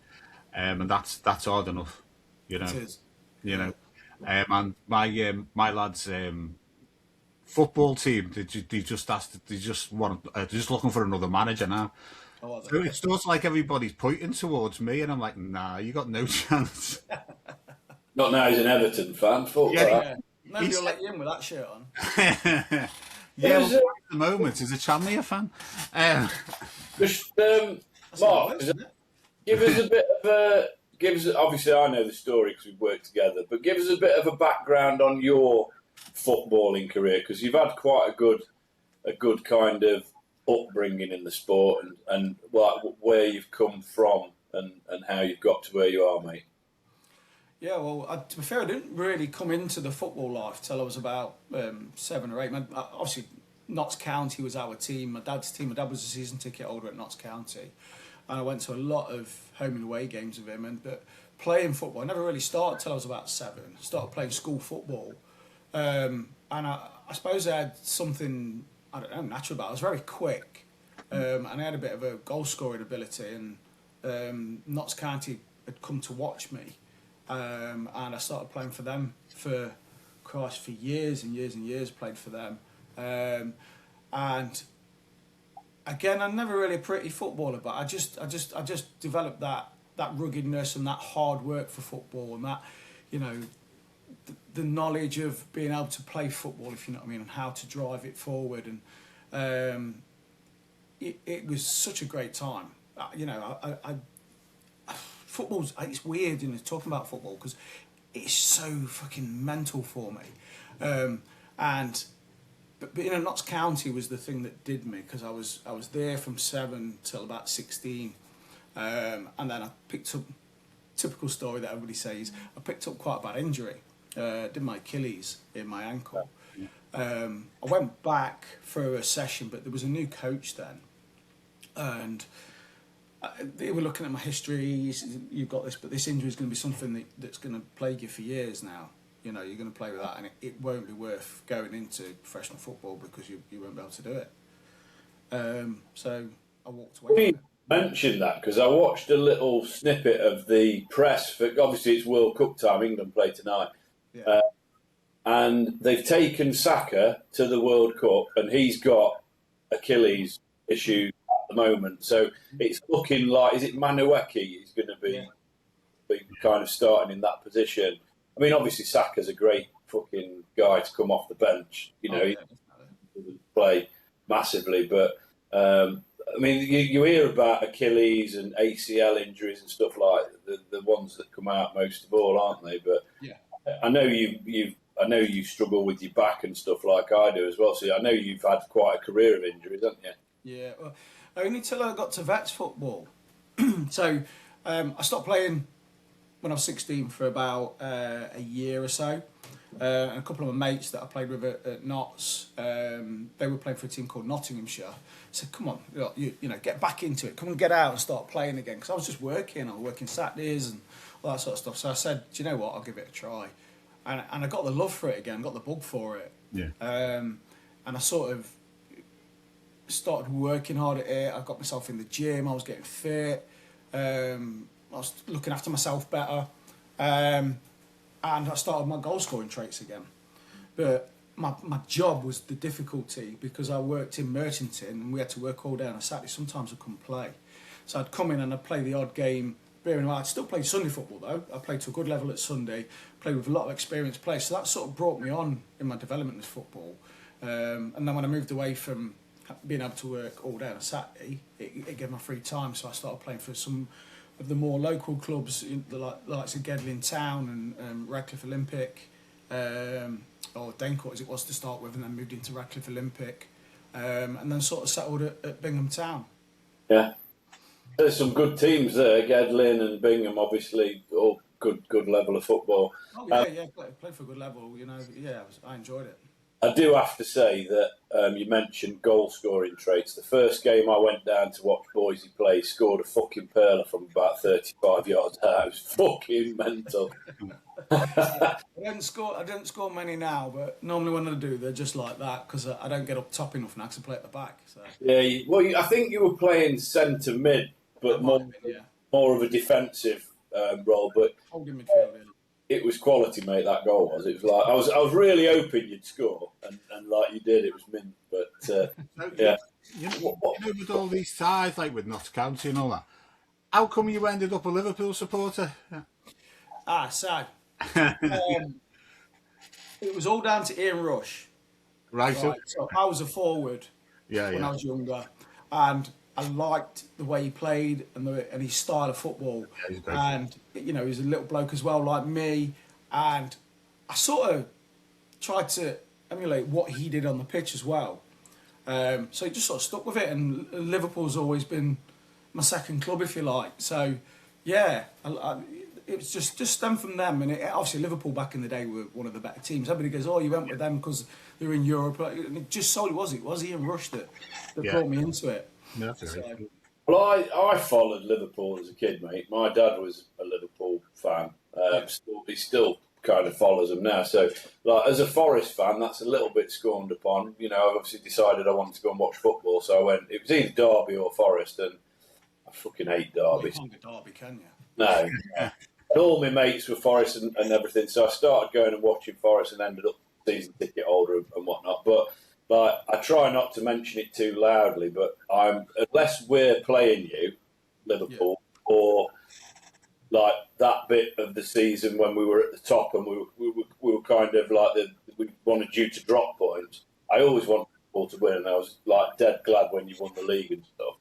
and that's hard enough, you know. It is. You know, and my lads' football team, they're just looking for another manager now. Oh, so it's just like everybody's pointing towards me, and I'm like, nah, you got no chance. Not now he's an Everton fan. Yeah. Maybe he'll let you in with that shirt on. At the moment, he's a Chandler fan. Mark, give us a bit of obviously I know the story because we've worked together, but give us a bit of a background on your footballing career, because you've had quite a good kind of upbringing in the sport, and where you've come from and how you've got to where you are, mate. Yeah, well, to be fair, I didn't really come into the football life till I was about 7 or 8. Obviously, Notts County was our team, my dad's team. My dad was a season ticket holder at Notts County, and I went to a lot of home and away games with him. But playing football, I never really started till I was about 7. I started playing school football, and I suppose I had something, I don't know, natural about it. I was very quick, and I had a bit of a goal scoring ability, and Notts County had come to watch me, and I started playing for them for years and years and years. Played for them, and again, I'm never really a pretty footballer, but I just developed that ruggedness and that hard work for football, and that, you know, the knowledge of being able to play football, if you know what I mean, and how to drive it forward. And it was such a great time. You know, football's, it's weird, you know, talking about football, because it's so fucking mental for me. But you know, Notts County was the thing that did me, because I was there from 7 till about 16, and then I picked up, typical story that everybody says, I picked up quite a bad injury. Did my Achilles in my ankle. I went back for a session, but there was a new coach then, and they were looking at my history. He said, "You've got this, but this injury is going to be something that's going to plague you for years now. You know, you're going to play with that, and it won't be worth going into professional football, because you won't be able to do it." So I walked away. We mentioned that because I watched a little snippet of the press for, obviously it's World Cup time, England play tonight. Yeah. And they've taken Saka to the World Cup, and he's got Achilles issues at the moment. So it's looking like, is it Manueki is going to be kind of starting in that position? I mean, obviously Saka's a great fucking guy to come off the bench. You know, he doesn't play massively, but I mean, you hear about Achilles and ACL injuries and stuff like the ones that come out most of all, aren't they? But yeah. I know you struggle with your back and stuff like I do as well. So I know you've had quite a career of injuries, haven't you? Yeah, well, only till I got to vets football. So I stopped playing when I was 16 for about a year or so. And a couple of my mates that I played with at Notts, they were playing for a team called Nottinghamshire. I said, "Come on, you know, get back into it. Come and get out and start playing again." Because I was just working. I was working Saturdays and all that sort of stuff. So I said, "Do you know what? I'll give it a try." And I got the love for it again. Got the bug for it. Yeah. And I sort of started working hard at it. I got myself in the gym. I was getting fit. I was looking after myself better. And I started my goal scoring traits again. But my job was the difficulty, because I worked in Merchanton and we had to work all day on a Saturday. Sometimes I couldn't play. So I'd come in and I'd play the odd game. Bearing in mind, I'd still play Sunday football though. I played to a good level at Sunday, played with a lot of experienced players. So that sort of brought me on in my development as football. And then when I moved away from being able to work all day on a Saturday, it gave me free time. So I started playing for some of the more local clubs, the likes of Bingham Town and Radcliffe Olympic, or Dencourt as it was to start with, and then moved into Radcliffe Olympic, and then sort of settled at Bingham Town. Yeah, there's some good teams there. Gedlin and Bingham, obviously, all good level of football. Oh yeah, played for a good level. You know, yeah, I enjoyed it. I do have to say that you mentioned goal scoring traits. The first game I went down to watch Boise play, scored a fucking perler from about 35 yards out. It was fucking mental. I don't score many now, but normally when I do, they're just like that, because I don't get up top enough now to play at the back. So. Yeah, well, I think you were playing centre mid, but more of a defensive role. But holding midfield. Yeah. It was quality, mate. That goal was. It was like I was really hoping you'd score, and like you did, it was mint. But yeah, you know, with all these ties, like with Notts County and all that, how come you ended up a Liverpool supporter? Yeah. Sad. It was all down to Ian Rush. Right. So I was a forward when I was younger, and I liked the way he played and his style of football. Yeah, and you know, he's a little bloke as well, like me. And I sort of tried to emulate what he did on the pitch as well. So he just sort of stuck with it. And Liverpool's always been my second club, if you like. So yeah, it was just stemmed from them. And obviously Liverpool back in the day were one of the better teams. Everybody goes, "Oh, you went with them because they were in Europe." And it just solely was Ian Rush that brought me into it. Yeah, that's right. Well, I followed Liverpool as a kid, mate. My dad was a Liverpool fan. He still kind of follows them now. So, like, as a Forest fan, that's a little bit scorned upon. You know, I've obviously decided I wanted to go and watch football, so I went. It was either Derby or Forest, and I fucking hate Well, Derby. you can't get Derby, can you? No. And all my mates were Forest and everything, so I started going and watching Forest and ended up season ticket holder and whatnot. But like, I try not to mention it too loudly, but unless we're playing you, Liverpool, or like that bit of the season when we were at the top and we were kind of like we wanted you to drop points. I always wanted Liverpool to win, and I was like dead glad when you won the league and stuff.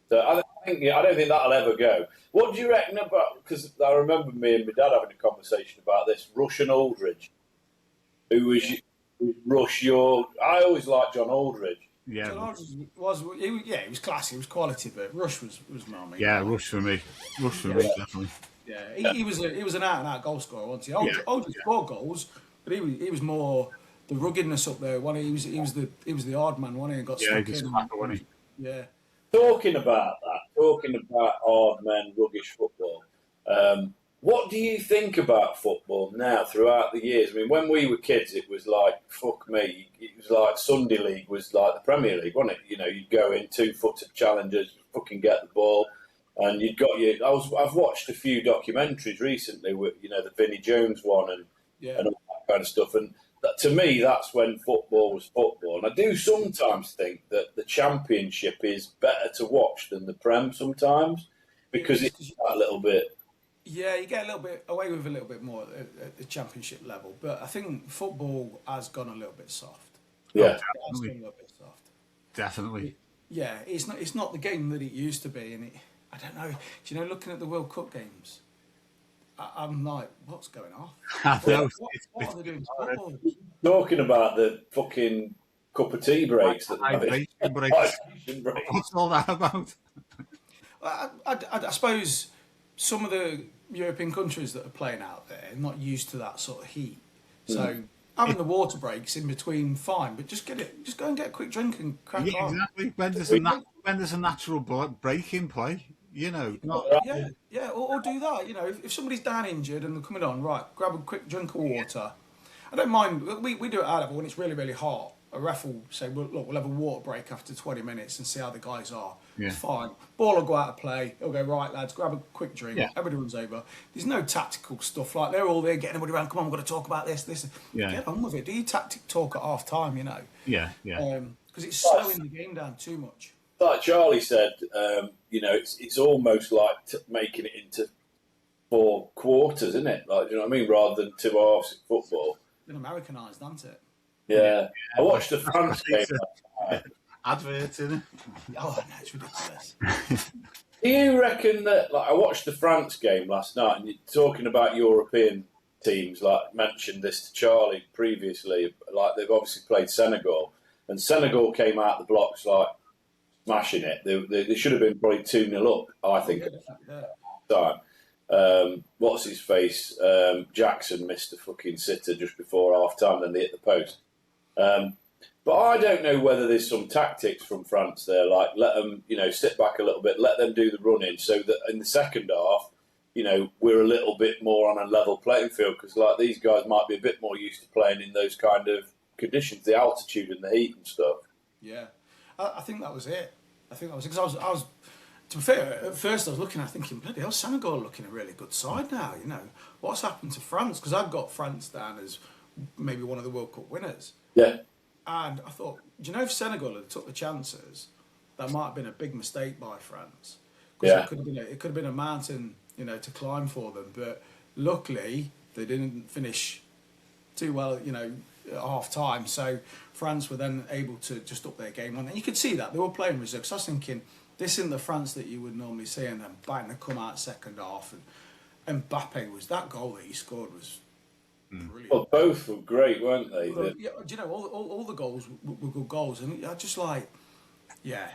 So I don't think that'll ever go. What do you reckon about? Because I remember me and my dad having a conversation about this. Rush and Aldridge, who was Rush? I always liked John Aldridge. Yeah, John Aldridge he was classy, he was quality, but Rush was my yeah, Rush for me, definitely. Yeah, he was an out and out goal scorer, wasn't he? Aldridge scored goals, but he was more the ruggedness up there. He was the hard man, wasn't he? And got stuck in. Wasn't he? Yeah. Talking about hard men, ruggish football. What do you think about football now throughout the years? I mean, when we were kids, it was like, fuck me, it was like Sunday League was like the Premier League, wasn't it? You know, you'd go in 2-footed challenges, fucking get the ball, and you'd got your... I've watched a few documentaries recently with, you know, the Vinnie Jones one and all that kind of stuff, and to me, that's when football was football. And I do sometimes think that the Championship is better to watch than the Prem sometimes, because it's that little bit... Yeah, you get a little bit away with a little bit more at the Championship level, but I think football has gone a little bit soft. Yeah, It's gone a little bit soft. Definitely. Yeah, it's not the game that it used to be, and I don't know. Do you know, looking at the World Cup games, I'm like, what's going on? What are they doing to football? Talking about the fucking cup of tea breaks. Hydration breaks. What's all that about? I suppose some of the European countries that are playing out there are not used to that sort of heat. So having the water breaks in between, fine, but just go and get a quick drink and crack on. Exactly. When there's a natural break in play, you know. Or do that. You know, if somebody's down injured and they're coming on, right, grab a quick drink of water. I don't mind. We do it at our level when it's really, really hot. A ref will say, well, look, we'll have a water break after 20 minutes and see how the guys are. Yeah. It's fine. Ball will go out of play. He'll go, right, lads, grab a quick drink. Yeah. Everybody runs over. There's no tactical stuff. Like, they're all there getting everybody around. Come on, we've got to talk about this. Yeah. Get on with it. Do your tactic talk at half time, you know. Yeah. Because it's slowing the game down too much. Like Charlie said, you know, it's almost like making it into 4 quarters, isn't it? Like, you know what I mean? Rather than 2 halves in football. It's been Americanised, hasn't it? Yeah. I watched the France game. Adverts in it. Oh, no, it's ridiculous. Do you reckon that, like, I watched the France game last night, and you're talking about European teams, like, mentioned this to Charlie previously, like, they've obviously played Senegal, and Senegal came out the blocks, like, smashing it. They should have been probably 2-0 up, I think, at the time. What's his face? Jackson missed a fucking sitter just before half time, then they hit the post. But I don't know whether there's some tactics from France there, like let them, you know, sit back a little bit, let them do the running, so that in the second half, you know, we're a little bit more on a level playing field, because like these guys might be a bit more used to playing in those kind of conditions, the altitude and the heat and stuff. Yeah, I think that was it. Because I was. To be fair, at first I was looking at thinking, bloody hell, Senegal are looking a really good side now, you know. What's happened to France? Because I've got France down as maybe one of the World Cup winners. Yeah. And I thought, do you know, if Senegal had took the chances, that might have been a big mistake by France. Because it could have been a mountain, you know, to climb for them. But luckily, they didn't finish too well, you know, at half time. So France were then able to just up their game. And you could see that. They were playing reserve. So I was thinking, this isn't the France that you would normally see, and then bang, they come out second half. And Mbappe that goal that he scored was brilliant. Well, both were great, weren't they? Well, yeah, do you know, all the goals were good goals, and I just like, yeah,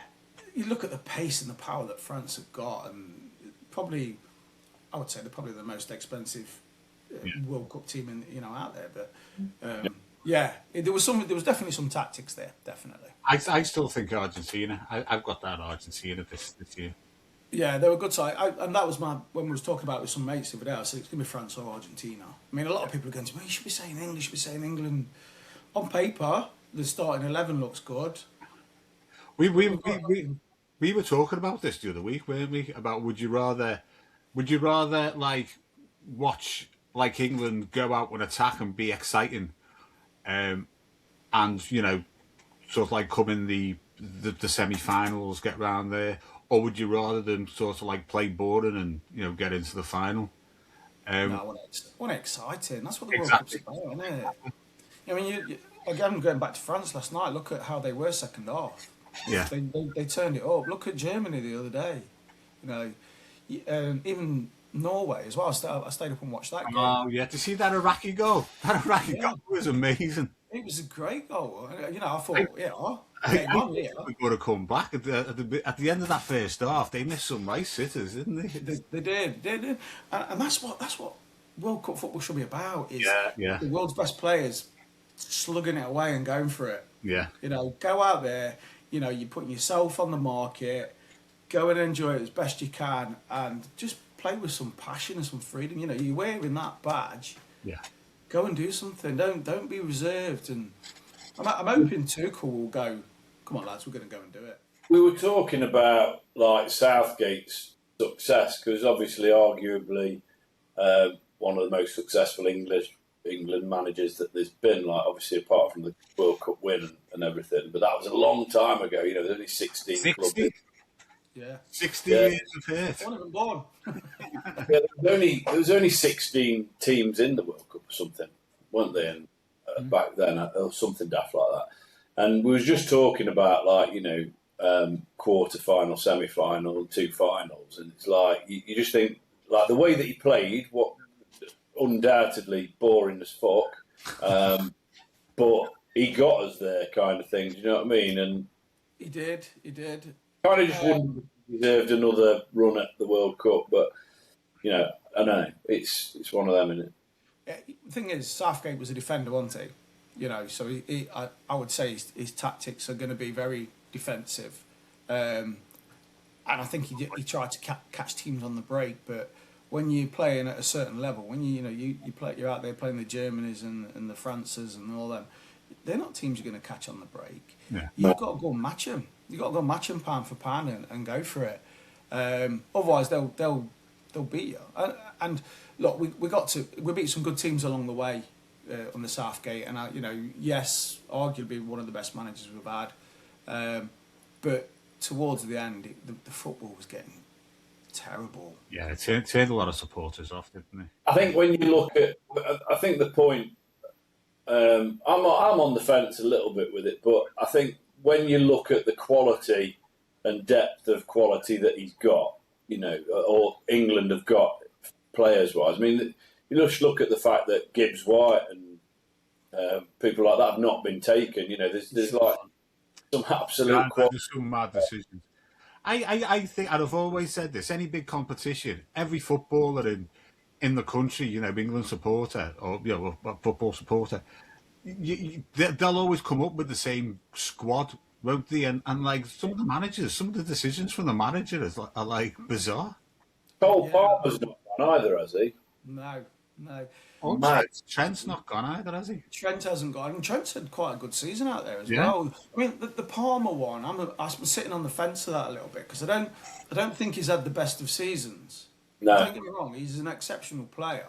you look at the pace and the power that France have got, and probably, I would say they're probably the most expensive World Cup team out there, but. There was definitely some tactics there, definitely. I still think Argentina. I've got that Argentina this year. Yeah, they were a good side. And that was when we was talking about it with some mates the other day, I said it's going to be France or Argentina. I mean, a lot of people are going to me, you should be saying England, you should be saying England. On paper, the starting 11 looks good. We We were talking about this the other week, weren't we? About would you rather like watch like England go out and attack and be exciting, and sort of like come in the semi-finals, get round there, or would you rather them sort of like play boring and get into the final? No, I want exciting. That's what the World Exactly. Cup's about, isn't it? I mean, again, going back to France last night, look at how they were second half. Yeah. They turned it up. Look at Germany the other day. Even Norway as well. I stayed up and watched that game. Oh yeah, to see that Iraqi goal. That Iraqi goal was amazing. It was a great goal. I thought, game on here. We're going to come back at the end of that first half. They missed some nice sitters, didn't they? They did, and that's what World Cup football should be about. Is Yeah. the world's best players slugging it away and going for it. Yeah. Go out there. You're putting yourself on the market. Go and enjoy it as best you can, and just play with some passion and some freedom. You're wearing that badge. Yeah. Go and do something. Don't be reserved. And I'm hoping Tuchel will go. Come on, lads, we're going to go and do it. We were talking about like Southgate's success because obviously, arguably, one of the most successful England managers that there's been. Like obviously, apart from the World Cup win and everything, but that was a long time ago. There's only 16 clubs. Yeah, 60 years of hate. One of them born. Yeah, there was only 16 teams in the World Cup or something, weren't they? And back then, or something daft like that. And we was just talking about quarter final, semi final, 2 finals, and it's like you just think like the way that he played, what undoubtedly boring as fuck, but he got us there, kind of thing. Do you know what I mean? And he did. Kind of just wouldn't have deserved another run at the World Cup, but I don't know. It's one of them, isn't it? Yeah, the thing is, Southgate was a defender, wasn't he? So I would say his tactics are going to be very defensive, and I think he tried to catch teams on the break. But when you're playing at a certain level, when you're out there playing the Germanys and the Frances and all them, they're not teams you're going to catch on the break. Yeah. You've got to go and match them. You've got to go and match them pound for pound and go for it. Otherwise, they'll beat you. And look, we beat some good teams along the way on the Southgate, and yes, arguably one of the best managers we've had. But towards the end, the football was getting terrible. Yeah, it turned a lot of supporters off, didn't it? I think when you look at, I think the point. I'm on the fence a little bit with it, but I think when you look at the quality and depth of quality that he's got, or England have got players-wise. I mean, you just look at the fact that Gibbs White and people like that have not been taken. There's like some absolute quality. There's some mad decisions. I think, and I've always said this: any big competition, every footballer in the country, England supporter or football supporter, they'll always come up with the same squad, won't they? And like some of the managers, some of the decisions from the manager are like bizarre. Cole Palmer's not gone either, has he? No. Oh, Trent's not gone either, has he? Trent hasn't gone. And Trent's had quite a good season out there as well. I mean, the Palmer one, I'm sitting on the fence of that a little bit because I don't think he's had the best of seasons. No. Don't get me wrong, he's an exceptional player.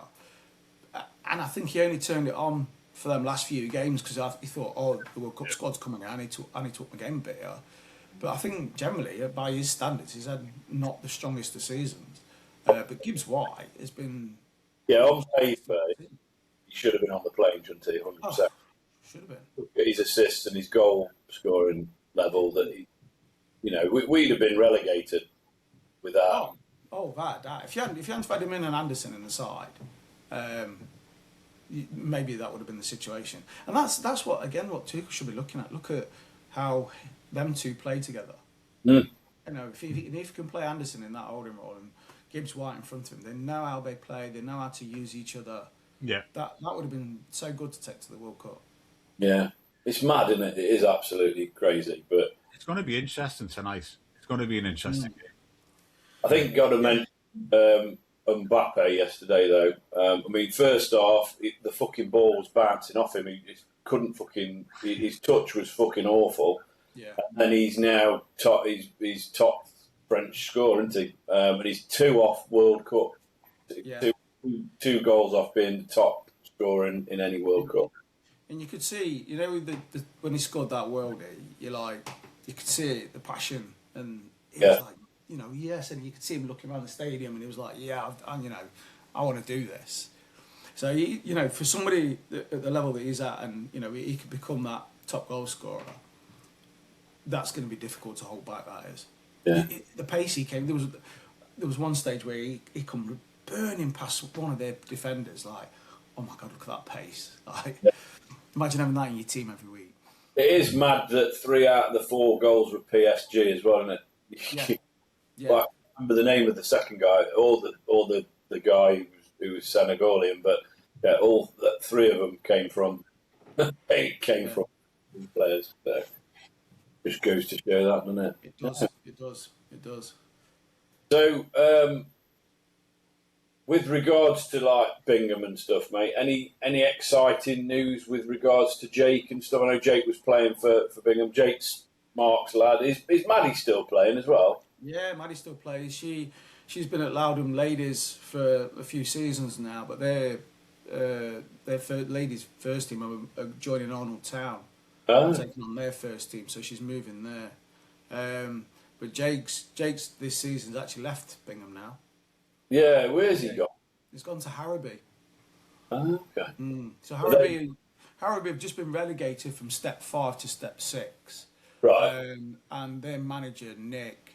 And I think he only turned it on for them last few games because he thought, the World Cup squad's coming out, I need to up my game a bit here. But I think generally, by his standards, he's had not the strongest of seasons. But Gibbs White has been... Yeah, on paper, he should have been on the plane, shouldn't he? 100%. Oh, should have been. Look at his assists and his goal scoring level that we'd have been relegated without him. That. If you hadn't had him in and Anderson in the side, maybe that would have been the situation. And that's what Tuchel should be looking at. Look at how them two play together. Mm. If you can play Anderson in that holding role and Gibbs White in front of him, they know how they play. They know how to use each other. Yeah, that would have been so good to take to the World Cup. Yeah, it's mad, isn't it? It is absolutely crazy, but it's going to be interesting tonight. It's going to be an interesting game. I think got to mention Mbappe yesterday, though. First off, the fucking ball was bouncing off him. He couldn't his touch was fucking awful. Yeah. And then he's now top. He's top French scorer, isn't he? And he's 2 off World Cup. Yeah. Two goals off being the top scorer in any World Cup. And you could see, you know, when he scored that worldie, you could see it, the passion, and he was like, you know, yes, and you could see him looking around the stadium, and he was like, yeah, I want to do this. So you know, for somebody at the level that he's at, and you know, he could become that top goal scorer. That's going to be difficult to hold back. That is. Yeah. The pace he came. There was one stage where he come burning past one of their defenders, like, oh my god, look at that pace! Like, imagine having that in your team every week. It is mad that 3 out of the 4 goals were PSG as well, isn't it? Yeah. But I remember the name of the second guy, or the guy who was Senegalian, but yeah, all 3 of them came from from players. So just goes to show that, doesn't it? It does. So, with regards to like Bingham and stuff, mate, any exciting news with regards to Jake and stuff? I know Jake was playing for Bingham. Jake's Mark's lad. Is Maddie still playing as well? Yeah, Maddie still plays. She's been at Loudham Ladies for a few seasons now, but their ladies first team are joining Arnold Town, taking on their first team, so she's moving there. But Jake's this season's actually left Bingham now. Yeah, where's he gone? He's gone to Harrowby. Oh, okay. So Harrowby have just been relegated from Step 5 to Step 6. Right. And their manager Nick,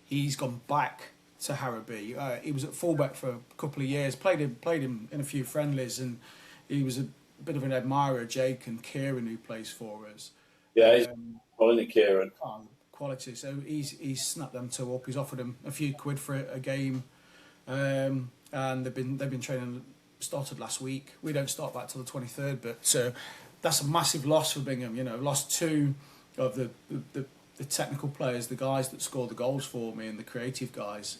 he's gone back to Harrowby. He was at fullback for a couple of years. Played him in a few friendlies, and he was a bit of an admirer of Jake and Kieran, who plays for us. Yeah, he's calling Kieran. Quality. So he's snapped them 2 up. He's offered them a few quid for a game, and they've been training. Started last week. We don't start back till the 23rd, but that's a massive loss for Bingham. You know, lost 2 of the technical players, the guys that score the goals for me, and the creative guys.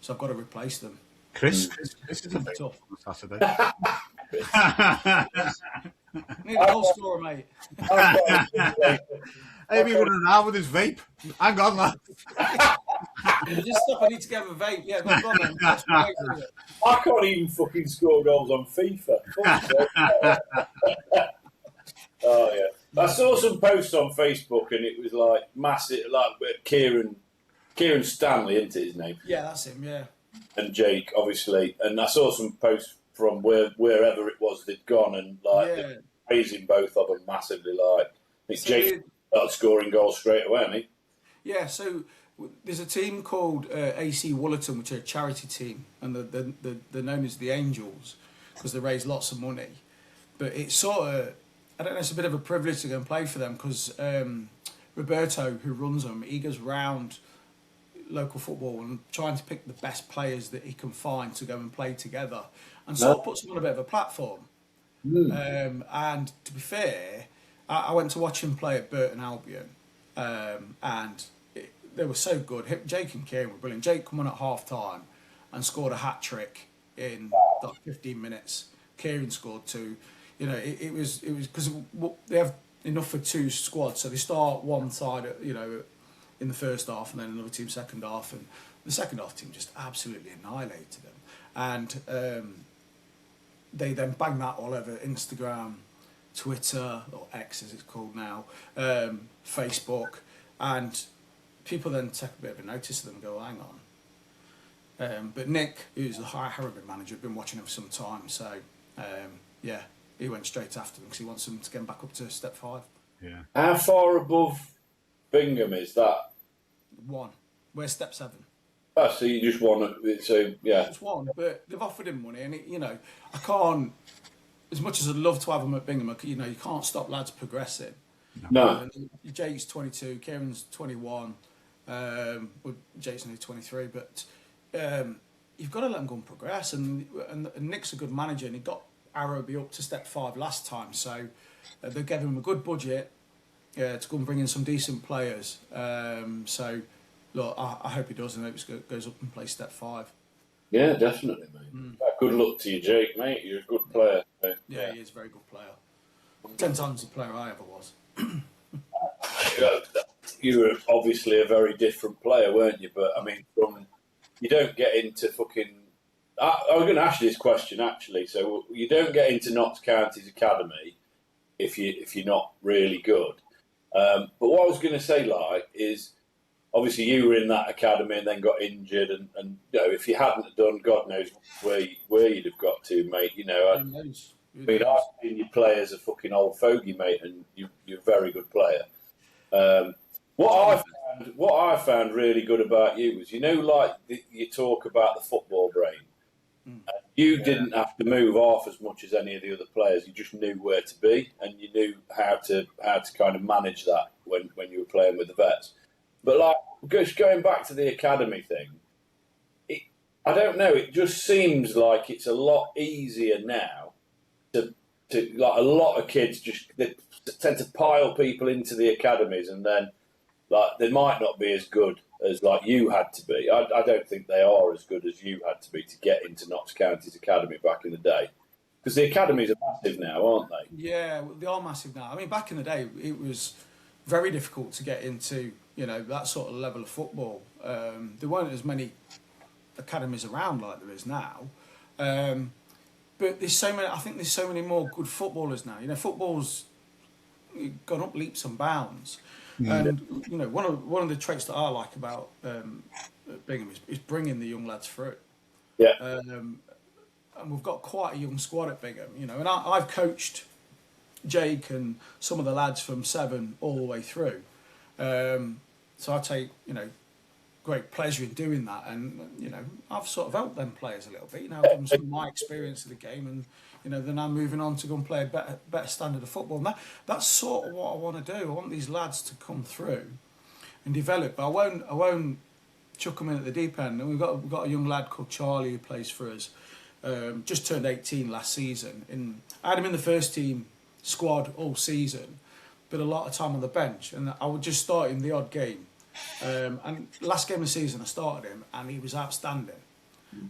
So I've got to replace them. Chris is a bit tough on Saturday. Need a goal scorer, mate. Maybe running around with his vape. Hang on, lad. Just stop. I need to get a vape. Yeah, go on then. That's great, isn't it? I can't even fucking score goals on FIFA. Oh yeah. I saw some posts on Facebook, and it was like massive, like Kieran Stanley, isn't it his name? Yeah, that's him. Yeah. And Jake, obviously, and I saw some posts from wherever it was they'd gone, and like praising both of them massively. Like, I think Jake started scoring goals straight away, hasn't he? Yeah. So there's a team called AC Woollerton, which are a charity team, and they're known as the Angels because they raise lots of money. But it's sort of, I don't know, it's a bit of a privilege to go and play for them because Roberto, who runs them, he goes round local football and trying to pick the best players that he can find to go and play together, and sort of puts them on a bit of a platform. And to be fair, I went to watch him play at Burton Albion, and they were so good. Jake and Kieran were brilliant. Jake come on at half time and scored a hat trick in like 15 minutes. Kieran scored 2. You know, it was because they have enough for 2 squads, so they start one side, you know, in the first half, and then another team second half, and the second half team just absolutely annihilated them, and they then bang that all over Instagram, Twitter, or X as it's called now, Facebook, and people then take a bit of a notice of them and go, hang on. But Nick, who's the Harrowby manager, had been watching him for some time, so yeah, he went straight after them because he wants them to get back up to Step 5. Yeah. How far above Bingham is that? 1. We're Step 7. Oh, so you just want to, so yeah. It's 1, but they've offered him money, and you know, I can't. As much as I'd love to have him at Bingham, you know, you can't stop lads progressing. No. Jake's 22, Kieran's 21, well, Jake's only 23, but you've got to let them go and progress. And Nick's a good manager, and he got Arrowby up to Step 5 last time, so they gave him a good budget to go and bring in some decent players. So, look, I hope he does, and I hope he goes up and plays Step 5. Yeah, definitely, mate. Good luck to you, Jake, mate. You're a good player. Yeah, he is a very good player. 10 times the player I ever was. you were obviously a very different player, weren't you? But I mean, you don't get into fucking. I was going to ask you this question actually. So you don't get into Notts County's academy if you're not really good. But what I was going to say, like, is obviously you were in that academy and then got injured, and you know, if you hadn't done, God knows where you'd have got to, mate. You know, I mean, I've seen you play as a fucking old fogey, mate, and you're a very good player. What I found really good about you was, you know, like you talk about the football brain. You didn't have to move off as much as any of the other players. You just knew where to be, and you knew how to kind of manage that when you were playing with the vets. But like, just going back to the academy thing, I don't know. It just seems like it's a lot easier now to like, a lot of kids they tend to pile people into the academies, and then like they might not be as good as like you had to be. I don't think they are as good as you had to be to get into Notts County's academy back in the day, because the academies are massive now, aren't they? Yeah, they are massive now. I mean, back in the day, it was very difficult to get into, you know, that sort of level of football. There weren't as many academies around like there is now. But there's so many. I think there's so many more good footballers now. You know, football's gone up leaps and bounds. And you know, one of the traits that I like about Bingham is bringing the young lads through. Yeah. And we've got quite a young squad at Bingham. You know, and I've coached Jake and some of the lads from 7 all the way through. So I take, you know, great pleasure in doing that, and you know, I've sort of helped them players a little bit. You know, I've given some of my experience of the game, and you know, they're now moving on to go and play a better standard of football. And that's sort of what I want to do. I want these lads to come through and develop. But I won't chuck them in at the deep end. And we've got a young lad called Charlie who plays for us. Just turned 18 last season. And I had him in the first team squad all season, but a lot of time on the bench. And I would just start him the odd game. And last game of the season, I started him, and he was outstanding.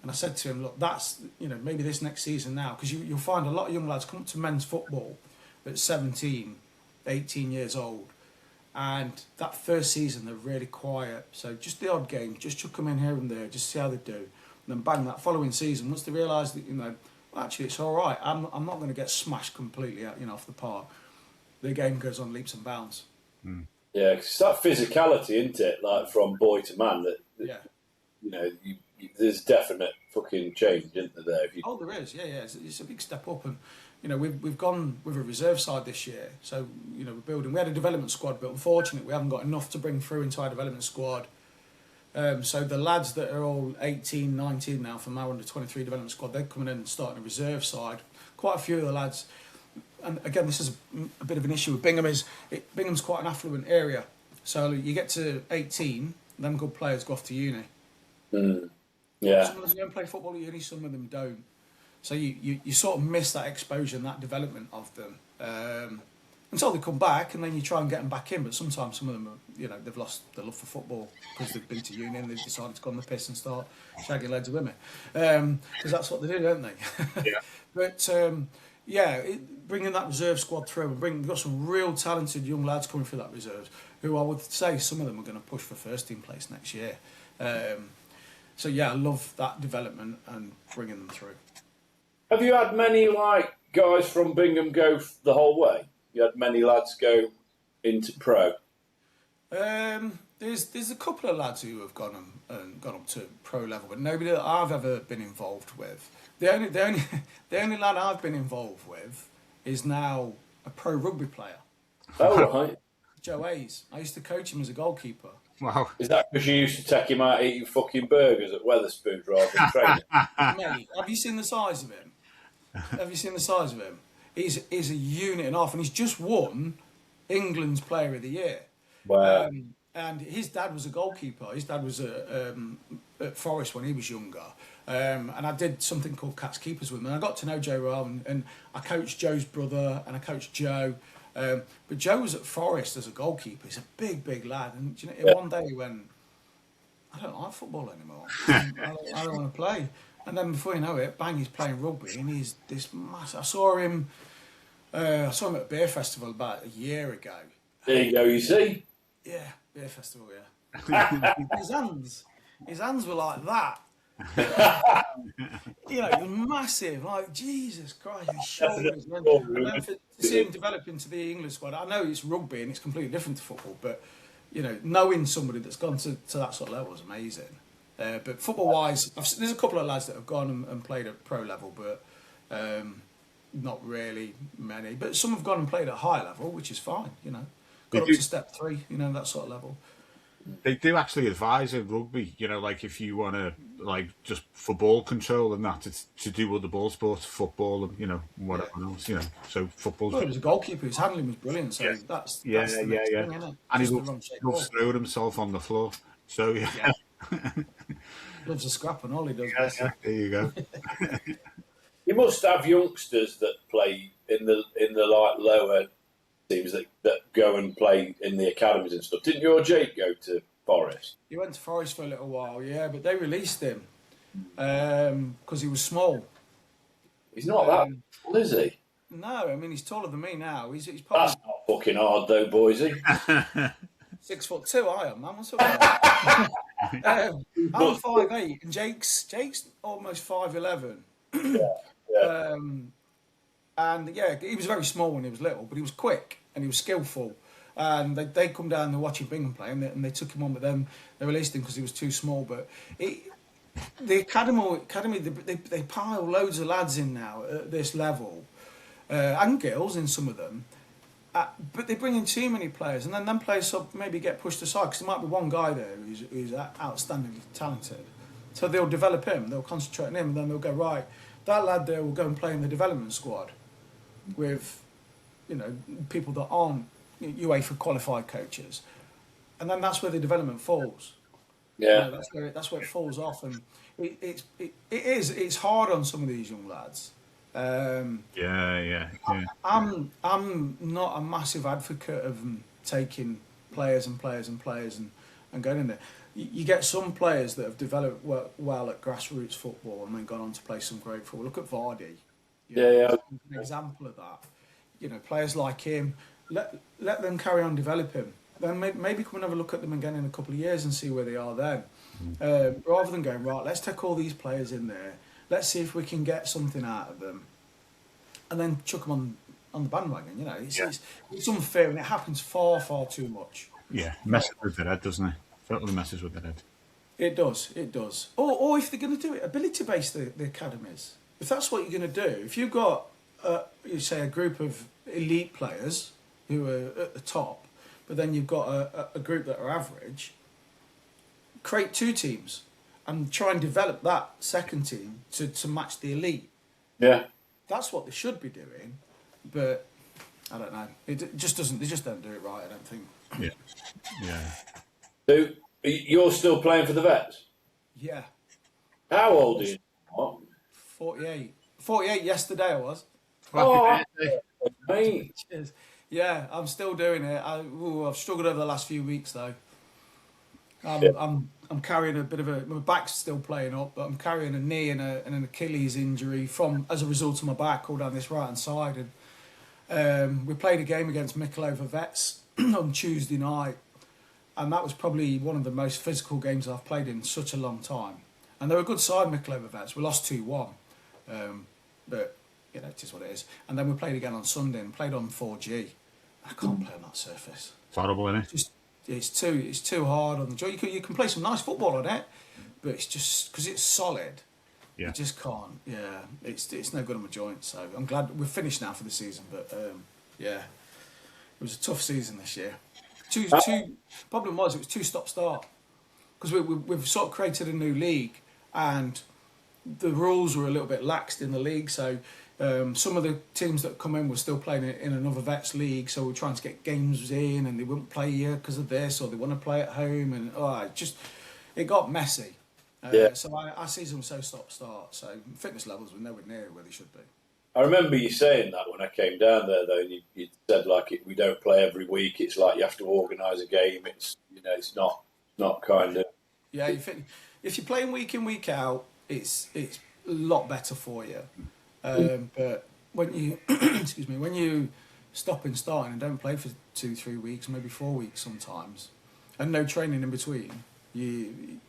And I said to him, look, that's, you know, maybe this next season now, because you'll find a lot of young lads come to men's football at 17, 18 years old, and that first season they're really quiet. So just the odd game, just chuck them in here and there, just see how they do, and then bang, that following season, once they realise that, you know, well, actually it's all right, I'm not going to get smashed completely, you know, off the park, the game goes on leaps and bounds. Yeah, because it's that physicality, isn't it? Like from boy to man, that Yeah. you know, there's definite fucking change, isn't there? There, Oh, there is. Yeah. It's a big step up, and you know, we've gone with a reserve side this year. So you know, we're building. We had a development squad, but unfortunately, we haven't got enough to bring through into our development squad. So the lads that are all 18, 19 now from our under 23 development squad, they're coming in and starting a reserve side. Quite a few of the lads. And again, this is a bit of an issue with Bingham. Bingham's quite an affluent area, so you get to 18, them good players go off to uni. Yeah. Some of them don't play football at uni, some of them don't. So you sort of miss that exposure and that development of them until they come back, and then you try and get them back in. But sometimes some of them, you know, they've lost their love for football because they've been to uni and they've decided to go on the piss and start shagging loads of women, because that's what they do, don't they? Yeah. But bringing that reserve squad through, and we've got some real talented young lads coming through that reserves, who I would say some of them are going to push for first team place next year. So yeah, I love that development and bringing them through. Have you had many like guys from Bingham go the whole way? You had many lads go into pro. There's a couple of lads who have gone up to pro level, but nobody that I've ever been involved with. The only lad I've been involved with is now a pro rugby player. Oh, right. Joe Hayes. I used to coach him as a goalkeeper. Wow. Is that because you used to take him out eating fucking burgers at Wetherspoons rather than training? Mate, have you seen the size of him? He's a unit and a half, and he's just won England's Player of the Year. Wow. And his dad was a goalkeeper. His dad was at Forest when he was younger. And I did something called Catch Keepers with him. And I got to know Joe well, and I coached Joe's brother, and I coached Joe. But Joe was at Forest as a goalkeeper. He's a big, big lad. And you know, one day he went, I don't like football anymore. I don't want to play. And then before you know it, bang, he's playing rugby, and he's this massive. I saw him at a beer festival about a year ago. There you go, you see? Yeah, Beer festival, yeah. his hands were like that. You know, he was massive. Like Jesus Christ, his shoulders. And then to see him develop into the English squad, I know it's rugby and it's completely different to football, but you know, knowing somebody that's gone to that sort of level is amazing. But football-wise, there's a couple of lads that have gone and played at pro level, but not really many. But some have gone and played at high level, which is fine. You know, got up to step 3. You know, that sort of level. They do actually advise in rugby, you know, like if you want to, like, just for ball control and that, it's to do with the ball sports, football and, you know, whatever else, you know. So football's... Well, he was a goalkeeper, his handling was brilliant, so that's the next thing, isn't it? And he loves throwing himself on the floor, so yeah. Loves a scrap and all he does. Yeah, there you go. You must have youngsters that play in the like lower teams that go and play in the academies and stuff. Didn't your Jake go to Forest? He went to Forest for a little while, yeah, but they released him because he was small. He's not that tall, is he? No, I mean he's taller than me now. He's probably... That's not fucking hard though, Boise. 6'2" I am, man. What's up with that? I'm 5'8", and Jake's almost 5'11". Yeah. And yeah, he was very small when he was little, but he was quick and he was skillful. And they come down and watching Bingham play, and they took him on, but then they released him because he was too small. But the academy, they pile loads of lads in now at this level, and girls in some of them. But they bring in too many players, and then players maybe get pushed aside because there might be one guy there who's outstandingly talented. So they'll develop him, they'll concentrate on him, and then they'll go, right, that lad there will go and play in the development squad with, you know, people that aren't UEFA qualified coaches, and then that's where the development falls. Yeah, you know, that's where it falls off, and it's hard on some of these young lads. Yeah. I'm not a massive advocate of taking players and going in there. You get some players that have developed well at grassroots football and then gone on to play some great football. Look at Vardy. Yeah. An example of that. You know, players like him, let them carry on developing. Then maybe come and have a look at them again in a couple of years and see where they are then. Rather than going, right, let's take all these players in there. Let's see if we can get something out of them. And then chuck them on the bandwagon, you know. It's unfair and it happens far, far too much. Yeah, messes with their head, doesn't it? Totally messes with their head. It does. Or if they're going to do it, ability-based the academies. If that's what you're going to do, if you've got, you say, a group of elite players who are at the top, but then you've got a group that are average, create 2 teams and try and develop that second team to match the elite. Yeah. That's what they should be doing, but I don't know. It just doesn't. They just don't do it right, I don't think. Yeah. So you're still playing for the Vets? Yeah. How old are you? What? 48. 48 yesterday I was. Oh, mate. Cheers. Yeah, I'm still doing it. I've struggled over the last few weeks though. I'm carrying a bit of my back's still playing up, but I'm carrying a knee and an Achilles injury as a result of my back all down this right hand side. And we played a game against Mickleover Vets on Tuesday night, and that was probably one of the most physical games I've played in such a long time. And they were a good side, Mickleover Vets. We lost 2-1, but you know, it is what it is. And then we played again on Sunday and played on 4G. I can't play on that surface. It's horrible, isn't it? It's too hard on the joint. You can play some nice football on it, but it's just because it's solid. Yeah. You just can't. Yeah, it's no good on my joints. So I'm glad we're finished now for the season. But yeah, it was a tough season this year. Problem was it was 2 stop-start because we've sort of created a new league and the rules were a little bit laxed in the league. So some of the teams that come in were still playing in another Vets league, so we're trying to get games in, and they wouldn't play here because of this, or they want to play at home, and it got messy. So our season was so stop-start, so fitness levels were nowhere near where they should be. I remember you saying that when I came down there, though, and you said we don't play every week. It's like you have to organise a game. It's not kind of. Yeah, if you're playing week in week out, it's a lot better for you. But when you when you stop and start and don't play for 2-3 weeks, maybe 4 weeks sometimes, and no training in between, you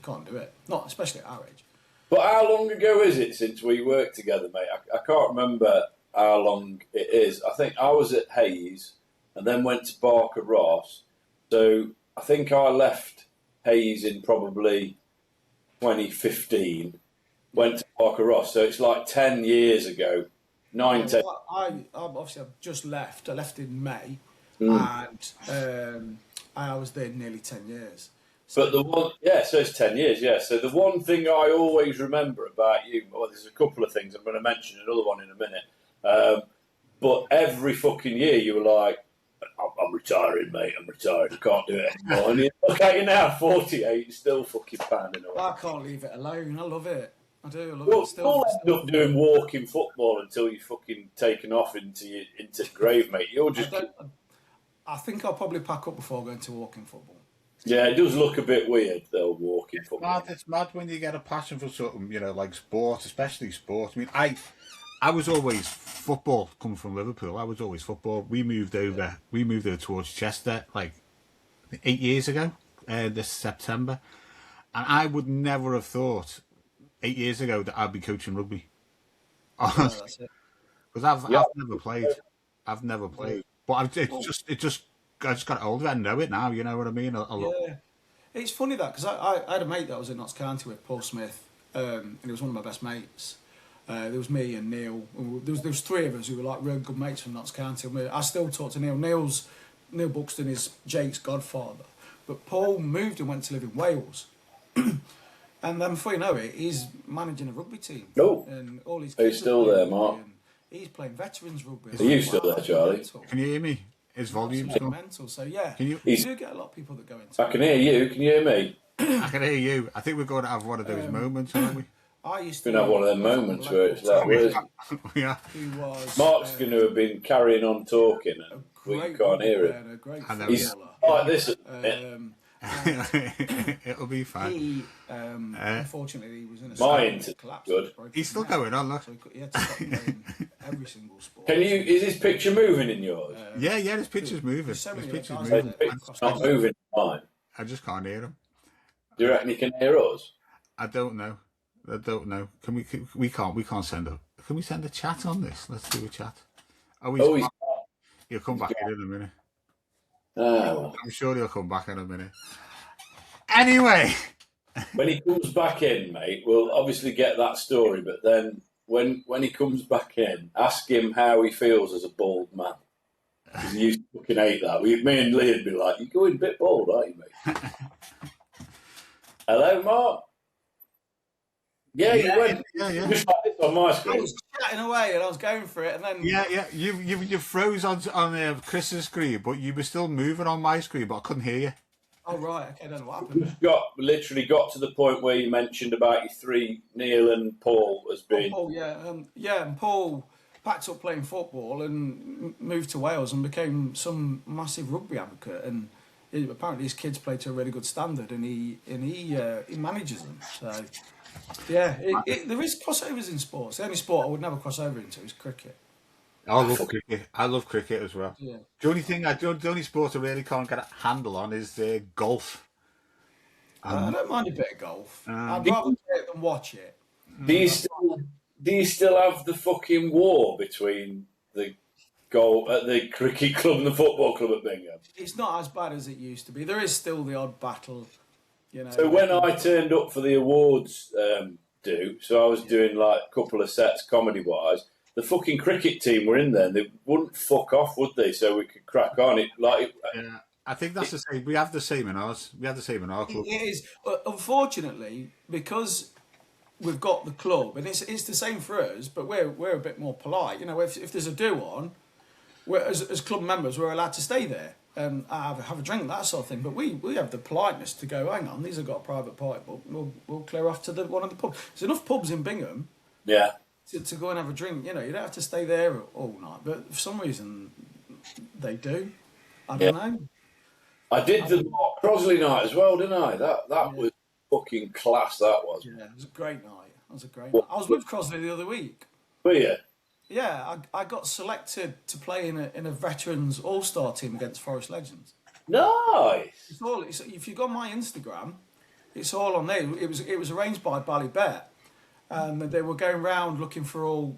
can't do it. Not especially at our age. But how long ago is it since we worked together, mate? I can't remember how long it is. I think I was at Hayes and then went to Barker Ross. So I think I left Hayes in probably 2015, went to Barker Ross. So it's like 10 years ago. 10. Obviously, I've just left. I left in May, and I was there nearly 10 years. But the one, so it's 10 years, yeah. So the one thing I always remember about you, well, there's a couple of things. I'm going to mention another one in a minute. But every fucking year you were like, I'm retiring, mate. I'm retired. I can't do it anymore. And you look at you now, 48, still fucking pounding away. I can't leave it alone. I love it. I do. I love it. You'll end up doing walking football until you're fucking taken off into the grave, mate. You're just. I think I'll probably pack up before going to walking football. Yeah, it does look a bit weird, though, walking football. It's mad when you get a passion for something, like sport, especially sport. I mean, I was always football, coming from Liverpool. I was always football. We moved over towards Chester, like 8 years ago, this September. And I would never have thought 8 years ago that I'd be coaching rugby. Because I've never played. I've never played. But I just got older. I know it now. You know what I mean? Yeah, it's funny that because I had a mate that was in Notts County with Paul Smith, and he was one of my best mates. There was me and Neil. There was three of us who were like real good mates from Notts County. I still talk to Neil. Neil Buxton is Jake's godfather, but Paul moved and went to live in Wales. And then before you know it, he's managing a rugby team. Oh, and all his he's still there, Mark. He's playing veterans rugby. Are you still there, Charlie? Can you hear me? His volume's gone. Mental. So yeah, you do get a lot of people that go into. I can hear you. Can you hear me? I can hear you. I think we're going to have one of those moments, aren't we? I used to have one of them moments where it's like, yeah. Mark's going to have been carrying on talking, and we can't hear him. He's like this. It'll be fine. Unfortunately, he was in a my collapse. Good. He's still going on, look. So he had to stop playing every single sport. Is his picture moving in yours? Yeah, his picture's moving. His picture's moving. It's not moving in mine. I just can't hear him. Do you reckon he can hear us? I don't know. Can we can't send a. Can we send a chat on this? Let's do a chat. He'll come back in a minute. Oh. I'm sure he'll come back in a minute. Anyway, when he comes back in, mate, we'll obviously get that story. But then when he comes back in, ask him how he feels as a bald man. Because he used to fucking hate that. Me and Lee would be like, "You're going a bit bald, aren't you, mate?" Hello, Mark. Yeah, you went just like this on my screen. I was chatting away and I was going for it, and then you froze on Chris's screen, but you were still moving on my screen, but I couldn't hear you. Oh right, okay, I don't know what happened. Literally got to the point where you mentioned about your three, Neil and Paul, as being. Paul, and Paul packed up playing football and moved to Wales and became some massive rugby advocate, and apparently his kids play to a really good standard, and he manages them. So. Yeah, there is crossovers in sports. The only sport I would never cross over into is cricket. I love cricket. I love cricket as well. Yeah. The only sport I really can't get a handle on is golf. I don't mind a bit of golf. I'd rather play it than watch it. Do you still have the fucking war between the cricket club and the football club at Bingham? It's not as bad as it used to be. There is still the odd battle. So when I turned up for the awards so I was doing like a couple of sets comedy-wise, the fucking cricket team were in there and they wouldn't fuck off, would they, so we could crack on. Yeah, I think that's the same. We have the same in ours. We have the same in our club. It is. Unfortunately, because we've got the club, and it's the same for us, but we're a bit more polite. If there's a do on, as club members, we're allowed to stay there. Have a drink, that sort of thing. But we have the politeness to go, hang on, these have got a private party, but we'll clear off to one of the pubs. There's enough pubs in Bingham to go and have a drink. You don't have to stay there all night. But for some reason, they do. I don't know. I did the Mark Crosley night as well, didn't I? That was fucking class, that was. Yeah, it was a great night. I was with Crosley the other week. Were you? Yeah, I got selected to play in a veterans all-star team against Forest Legends. Nice. If you go on my Instagram, it's all on there. It was arranged by Ballybet, and they were going round looking for all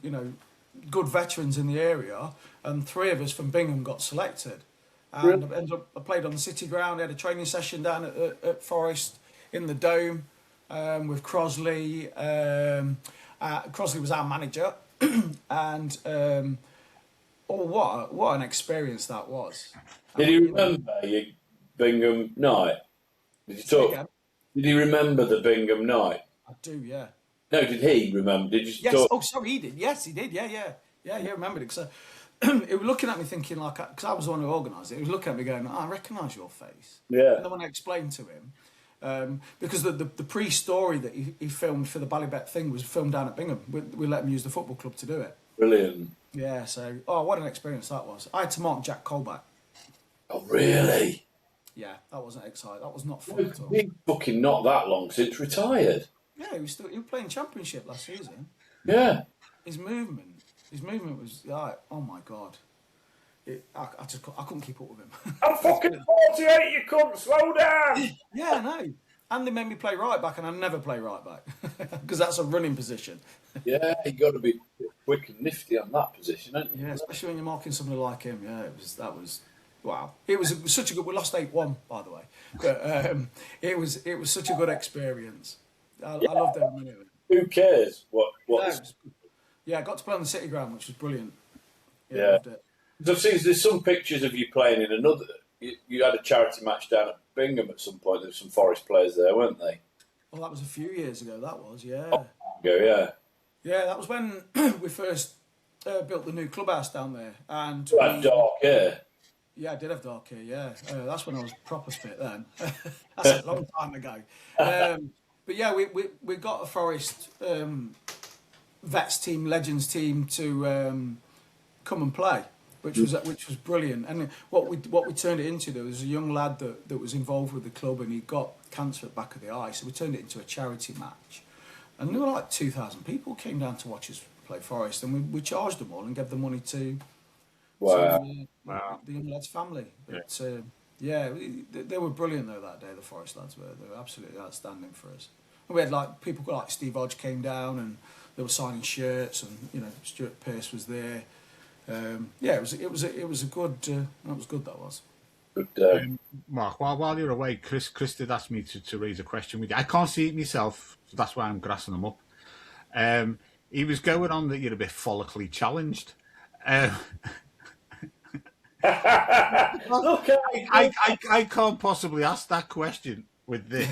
good veterans in the area, and 3 of us from Bingham got selected. And I played on the City Ground. I had a training session down at Forest in the Dome with Crosley. Crosley was our manager, and what an experience that was. Did you remember your Bingham night? Did you talk? Again? Did he remember the Bingham night? I do, yeah. No, did he remember? Did you Yes. talk? Oh, sorry, he did. Yes, he did. Yeah. He remembered it. So it was looking at me thinking because I was the one who organised it. He was looking at me going, I recognise your face. Yeah. And then when I explained to him, because the pre-story that he filmed for the Ballybet thing was filmed down at Bingham. We let him use the football club to do it. Brilliant. Yeah. So what an experience that was. I had to mark Jack Colback. Oh, really? Yeah, that wasn't exciting. That was not fun at all. He's fucking not that long since retired. Yeah, he was playing Championship last season. Yeah. His movement was like, oh my god. I couldn't keep up with him. I'm fucking 48, you cunt, slow down! Yeah, I know. And they made me play right back, and I never play right back because that's a running position. Yeah, you got to be quick and nifty on that position, haven't you? Yeah, especially when you're marking somebody like him. Yeah, that was wow. It was such a good. We lost 8-1, by the way, but it was such a good experience. I loved every minute of it. Who cares what? I got to play on the City Ground, which was brilliant. Yeah. Loved it. I've seen there's some pictures of you playing in another. You had a charity match down at Bingham at some point. There were some Forest players there, weren't they? Well, that was a few years ago. That was, yeah. Yeah. Yeah, that was when we first built the new clubhouse down there, and You had dark hair. Yeah, I did have dark hair. Yeah, that's when I was proper spit. Then that's a long time ago. But yeah, we got a Forest vets team, legends team to come and play, which was brilliant. And what we turned it into, there was a young lad that was involved with the club, and he got cancer at the back of the eye, so we turned it into a charity match. And there were like 2,000 people came down to watch us play Forest, and we charged them all and gave the money to the young lad's family. But they were brilliant though that day. The Forest lads they were absolutely outstanding for us. And we had like people like Steve Hodge came down and they were signing shirts, and Stuart Pearce was there. It was a good. That was good. That was. Good. Mark, while you're away, Chris did ask me to raise a question with you. I can't see it myself, so that's why I'm grassing them up. He was going on that you're a bit follically challenged. Look, I can't possibly ask that question with this.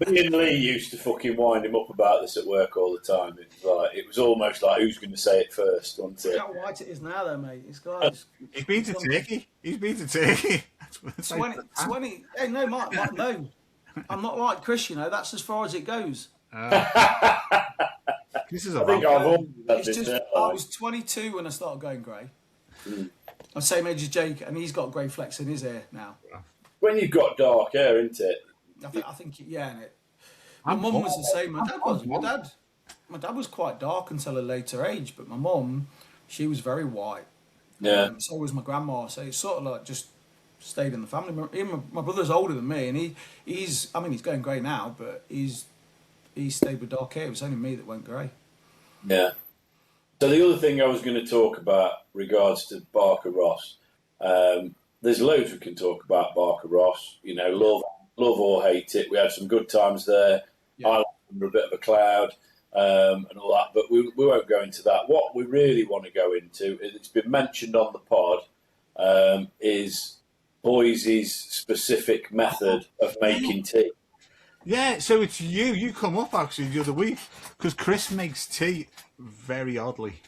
Me and Lee used to fucking wind him up about this at work all the time. It was almost like who's going to say it first, wasn't it? Look how white it is now, though, mate. This guy's. He's been to Turkey. He's been to Turkey. 20. Hey, no, Mark, no. I'm not like Chris, That's as far as it goes. This is I think I've always had It's this. just, I was 22 when I started going grey. I'm the same age as Jake, and he's got grey flecks in his hair now. When you've got dark hair, isn't it? I think yeah. My mum was the same. My dad was. My dad was quite dark until a later age, but my mum, she was very white. Yeah. So was my grandma. So it's sort of like just stayed in the family. My brother's older than me, and he's going grey now, but he stayed with dark hair. It was only me that went grey. Yeah. So the other thing I was going to talk about regards to Barker Ross, there's loads we can talk about Barker Ross. Love or hate it. We had some good times there. Yeah. I under a bit of a cloud and all that, but we won't go into that. What we really want to go into, it's been mentioned on the pod, is Boise's specific method of making tea. Yeah, so it's you. You come up actually the other week because Chris makes tea very oddly.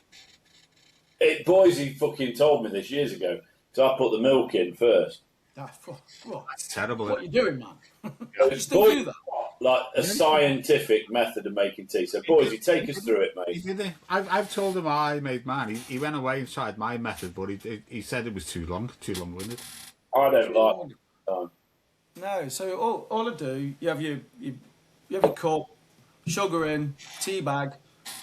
Boise fucking told me this years ago, so I put the milk in first. That's terrible. What are you doing, man? You still do that? Like a scientific method of making tea. So, Boise, take us through it, mate. I've told him I made mine. He went away and tried my method, but he said it was too long-winded. I don't like it. No, so all I do, you have your cup, sugar in, tea bag,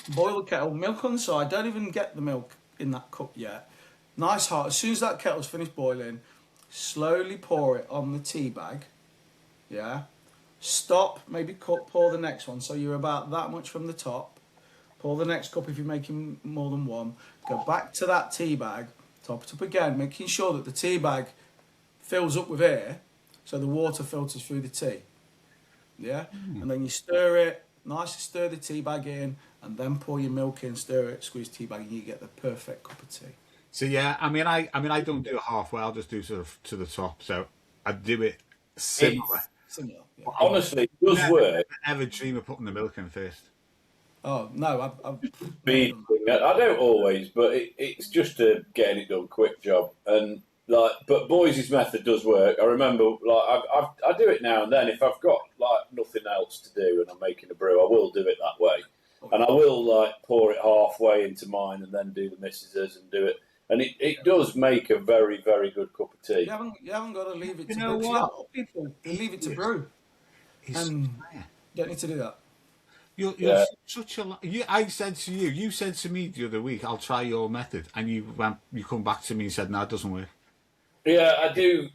boil the kettle, milk on the side. Don't even get the milk in that cup yet. Nice hot. As soon as that kettle's finished boiling, slowly pour it on the tea bag. Yeah. Stop, maybe pour the next one. So you're about that much from the top. Pour the next cup if you're making more than one. Go back to that tea bag, top it up again, making sure that the tea bag fills up with air so the water filters through the tea. Yeah? And then you stir it, nicely stir the tea bag in, and then pour your milk in, stir it, squeeze tea bag, and you get the perfect cup of tea. So yeah, I mean, I don't do it halfway. I'll just do sort of to the top. So I do it similar. Similar. Yeah. Honestly, it does work. I never dream of putting the milk in first. Oh no, I've I don't always, but it's just a getting it done quick job. And like, but Boyce's method does work. I remember, like, I do it now and then. If I've got like nothing else to do and I'm making a brew, I will do it that way. And I will like pour it halfway into mine and then do the missus's and do it. And it does make a very, very good cup of tea. You haven't got to leave it to know brew. what? People they leave it to brew, and you don't need to do that. You're such a. I said to you, you said to me the other week, I'll try your method, and you come back to me and said, no, it doesn't work. Yeah, I do.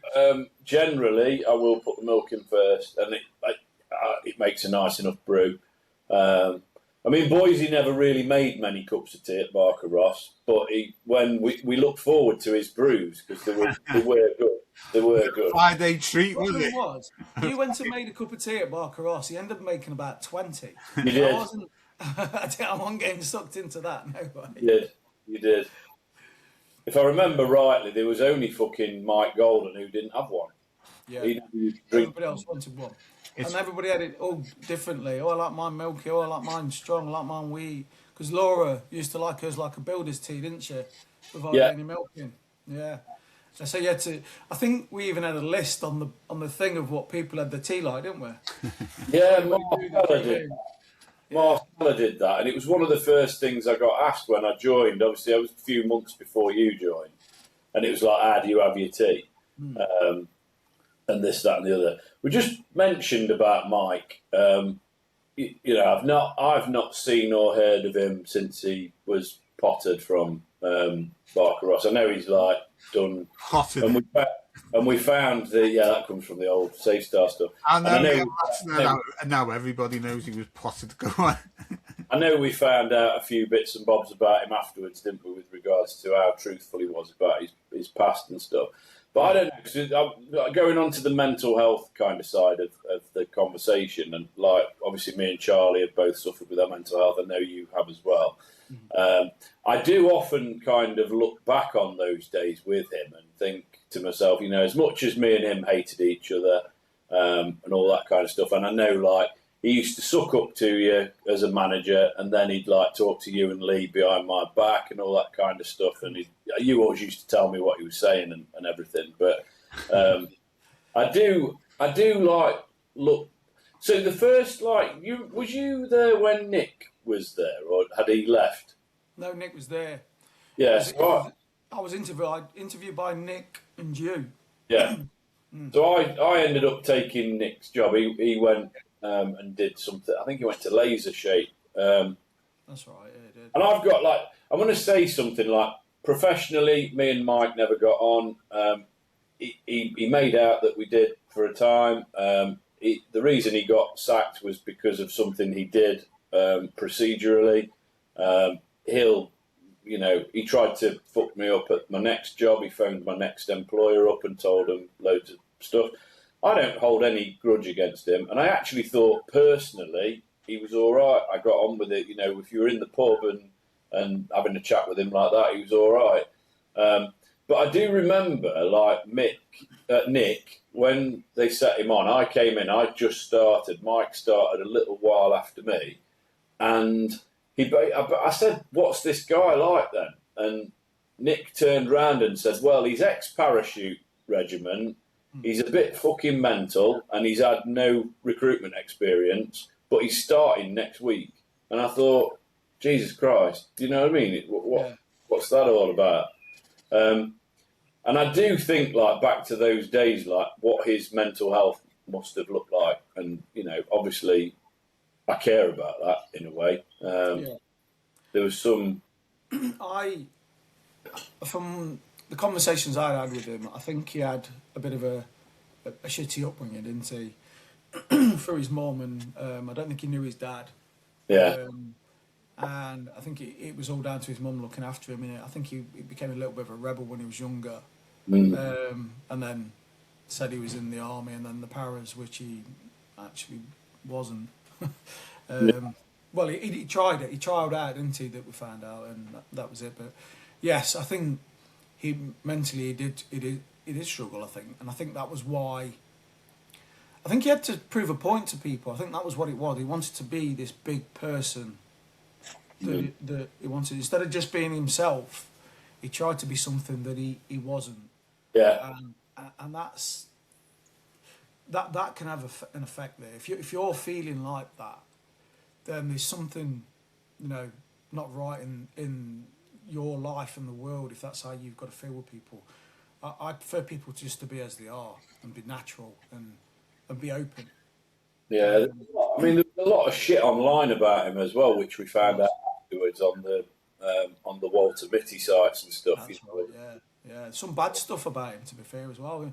Generally, I will put the milk in first, and it makes a nice enough brew. I mean, Boise never really made many cups of tea at Barker Ross, but when we look forward to his brews because they were good. They were good. Friday treat, was it? You went and made a cup of tea at Barker Ross. He ended up making about 20. You did. I wasn't getting sucked into that. No way. You did. If I remember rightly, there was only fucking Mike Golden who didn't have one. Yeah. Everybody else wanted one. And everybody had it all differently. Oh, I like mine milky. Oh, I like mine strong. I like mine wheat. Because Laura used to like hers like a builder's tea, didn't she? Without any milk in. Yeah. So you had to. I think we even had a list on the thing of what people had the tea like, didn't we? Yeah, Marcella did. Marcella did that, and it was one of the first things I got asked when I joined. Obviously, I was a few months before you joined, and it was like, "How do you have your tea?" And this, that, and the other. We just mentioned about Mike. I've not seen or heard of him since he was potted from Barker Ross. I know he's like done potted, and we found that comes from the old Safe Star stuff. Now everybody knows he was potted. Go on. I know we found out a few bits and bobs about him afterwards, didn't we, with regards to how truthful he was about his past and stuff. But I don't know, I'm going on to the mental health kind of side of the conversation, and like obviously me and Charlie have both suffered with our mental health. I know you have as well. I do often kind of look back on those days with him and think to myself, as much as me and him hated each other and all that kind of stuff, and I know like he used to suck up to you as a manager, and then he'd like talk to you and Lee behind my back and all that kind of stuff. And you always used to tell me what he was saying and everything. But I do like look. So the first was you there when Nick was there, or had he left? No, Nick was there. Yes, I was interviewed by Nick and you. Yeah. So I ended up taking Nick's job. He went and did something. I think he went to Laser Shape. That's right. Yeah, he did. And I've got I'm going to say something like professionally, me and Mike never got on. He made out that we did for a time. The reason he got sacked was because of something he did procedurally. He tried to fuck me up at my next job. He phoned my next employer up and told him loads of stuff. I don't hold any grudge against him, and I actually thought personally he was all right. I got on with it. If you were in the pub and having a chat with him like that, he was all right. But I do remember, Nick, when they set him on, I came in. I just started. Mike started a little while after me, and I said, "What's this guy like then?" And Nick turned round and said, "Well, he's ex-parachute regiment. He's a bit fucking mental, and he's had no recruitment experience, but he's starting next week." And I thought, Jesus Christ, do you know what I mean? What's that all about? And I do think, back to those days, what his mental health must have looked like. And, obviously, I care about that in a way. There was some... From the conversations I had with him, I think he had a bit of a shitty upbringing, didn't he? For his mum, and I don't think he knew his dad. Yeah. And I think it was all down to his mum looking after him. And I think he became a little bit of a rebel when he was younger. And then said he was in the army and then the paras, which he actually wasn't. Well, he tried it. He tried out, didn't he? That we found out, and that was it. But yes, I think he mentally he did struggle. I think, and I think that was why. I think he had to prove a point to people. I think that was what it was. He wanted to be this big person. That he wanted, instead of just being himself, he tried to be something that he wasn't. Yeah. And that can have an effect there. If you're feeling like that, then there's something, not right in your life and the world. If that's how you've got to feel with people, I prefer people just to be as they are and be natural and be open. Yeah, I mean, there's a lot of shit online about him as well, which we found out afterwards on the Walter Mitty sites and stuff. That's right, yeah. Some bad stuff about him, to be fair, as well.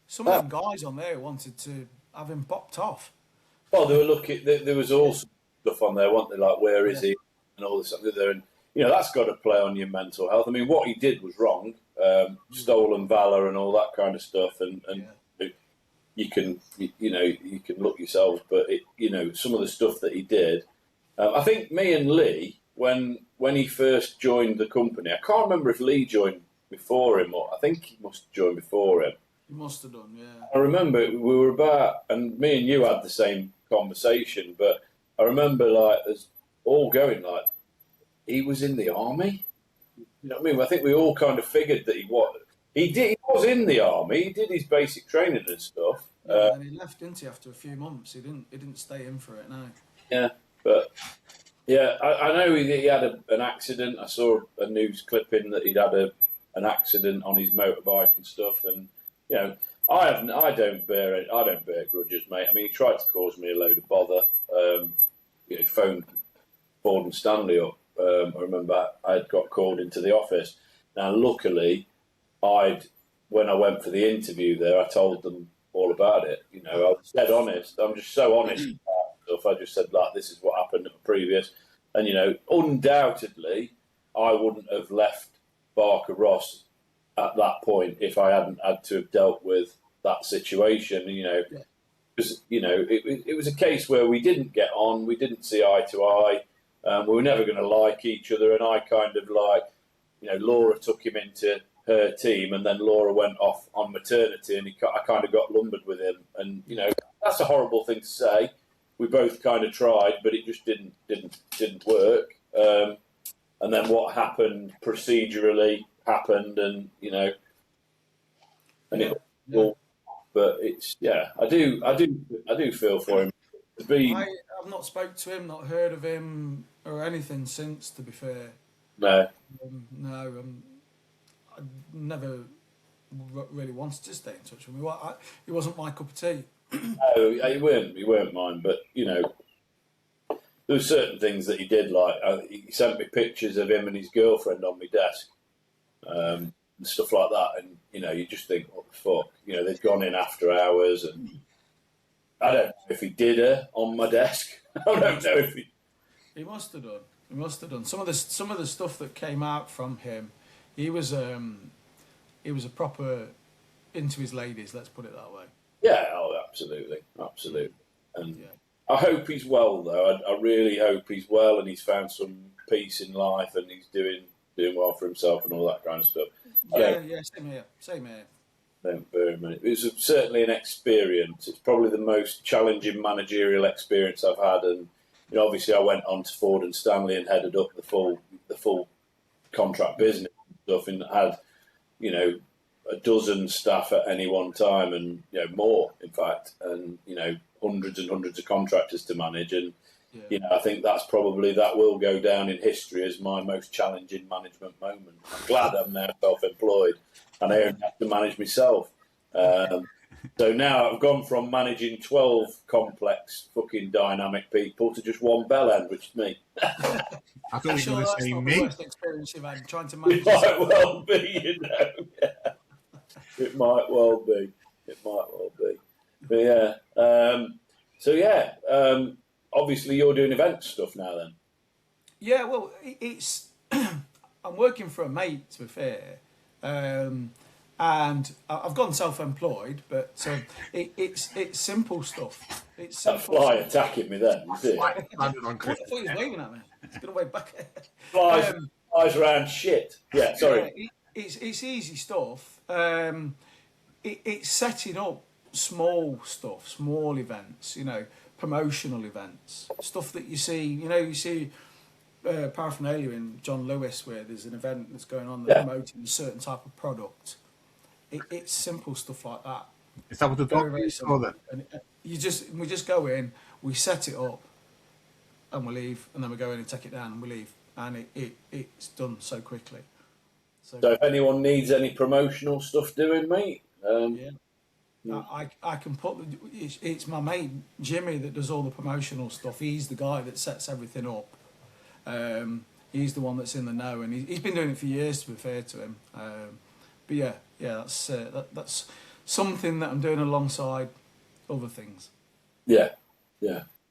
Some of them guys on there wanted to have him popped off. Well, they were looking. There was also stuff on there, weren't they? Like, where is he, and all this stuff there, and that's got to play on your mental health. I mean, what he did was wrong, stolen valor and all that kind of stuff, and you can look yourselves, but some of the stuff that he did. I think me and Lee, when he first joined the company, I can't remember if Lee joined before him or I think he must have joined before him. He must have done, yeah. I remember we were and me and you had the same conversation, but I remember us all going he was in the army. You know what I mean? I think we all kind of figured that he was. He was in the army. He did his basic training and stuff. And he left, didn't he? After a few months, he didn't stay in for it. No. Yeah, but I know he had an accident. I saw a news clipping that he'd had an accident on his motorbike and stuff. And I don't bear grudges, mate. I mean, he tried to cause me a load of bother. He phoned Ford and Stanley up. I remember I had got called into the office. Now, luckily, when I went for the interview there, I told them all about it. I was dead honest. I'm just so honest about stuff. I just said, this is what happened at the previous. And, undoubtedly, I wouldn't have left Barker Ross at that point if I hadn't had to have dealt with that situation, because, it was a case where we didn't get on, we didn't see eye to eye, we were never going to like each other. And I kind of Laura took him into her team, and then Laura went off on maternity, and I kind of got lumbered with him. And that's a horrible thing to say. We both kind of tried, but it just didn't work. And then what happened procedurally happened, and but it's I do feel for him. I've not spoke to him, not heard of him or anything since. To be fair, no, I never really wanted to stay in touch with him. He wasn't my cup of tea. No, he weren't mine. But there were certain things that he did. He sent me pictures of him and his girlfriend on my desk, and stuff like that. And you just think, what the fuck? They'd gone in after hours, and I don't know if he did her on my desk. I don't know if he. He must have done. He must have done. Some of the stuff that came out from him. He was a proper into his ladies. Let's put it that way. Yeah, absolutely. And I hope he's well, though. I really hope he's well, and he's found some peace in life, and he's doing well for himself and all that kind of stuff. Same here. Don't bear him in it. It was certainly an experience. It's probably the most challenging managerial experience I've had, and obviously I went on to Ford and Stanley and headed up the full contract business and stuff, and had a dozen staff at any one time, and more, in fact, and hundreds and hundreds of contractors to manage, and I think that will go down in history as my most challenging management moment. I'm glad I'm now self-employed and I don't have to manage myself. So now I've gone from managing 12 complex, fucking dynamic people to just one bell end, which is me. I thought you were Sure, going to that's say not me. the worst experience you've had trying to It manage. might well be, you know. Yeah. It might well be. It might well be. But yeah. So yeah. Obviously, you're doing event stuff now then. Yeah, well, it's I'm working for a mate, to be fair, and I've gone self-employed, but it's simple stuff. It's That simple. fly attacking me then, you see? Landed on I Chris. thought he was waving at me. He's gonna wave back. Flies around shit. Yeah, sorry. Yeah, it's easy stuff. It's setting up small stuff, small events. Promotional events, stuff that you see. You see paraphernalia in John Lewis where there's an event that's going on that's promoting a certain type of product. It's simple stuff like that. Is that what the Very, dog very is simple. for then? And we just go in, we set it up, and we leave, and then we go in and take it down and we leave, and it's done so quickly. So if anyone needs any promotional stuff doing, mate, yeah. I can put it's my mate Jimmy that does all the promotional stuff. He's the guy that sets everything up. He's the one that's in the know, and he's been doing it for years, to be fair to him. But yeah, that's something that I'm doing alongside other things. Yeah,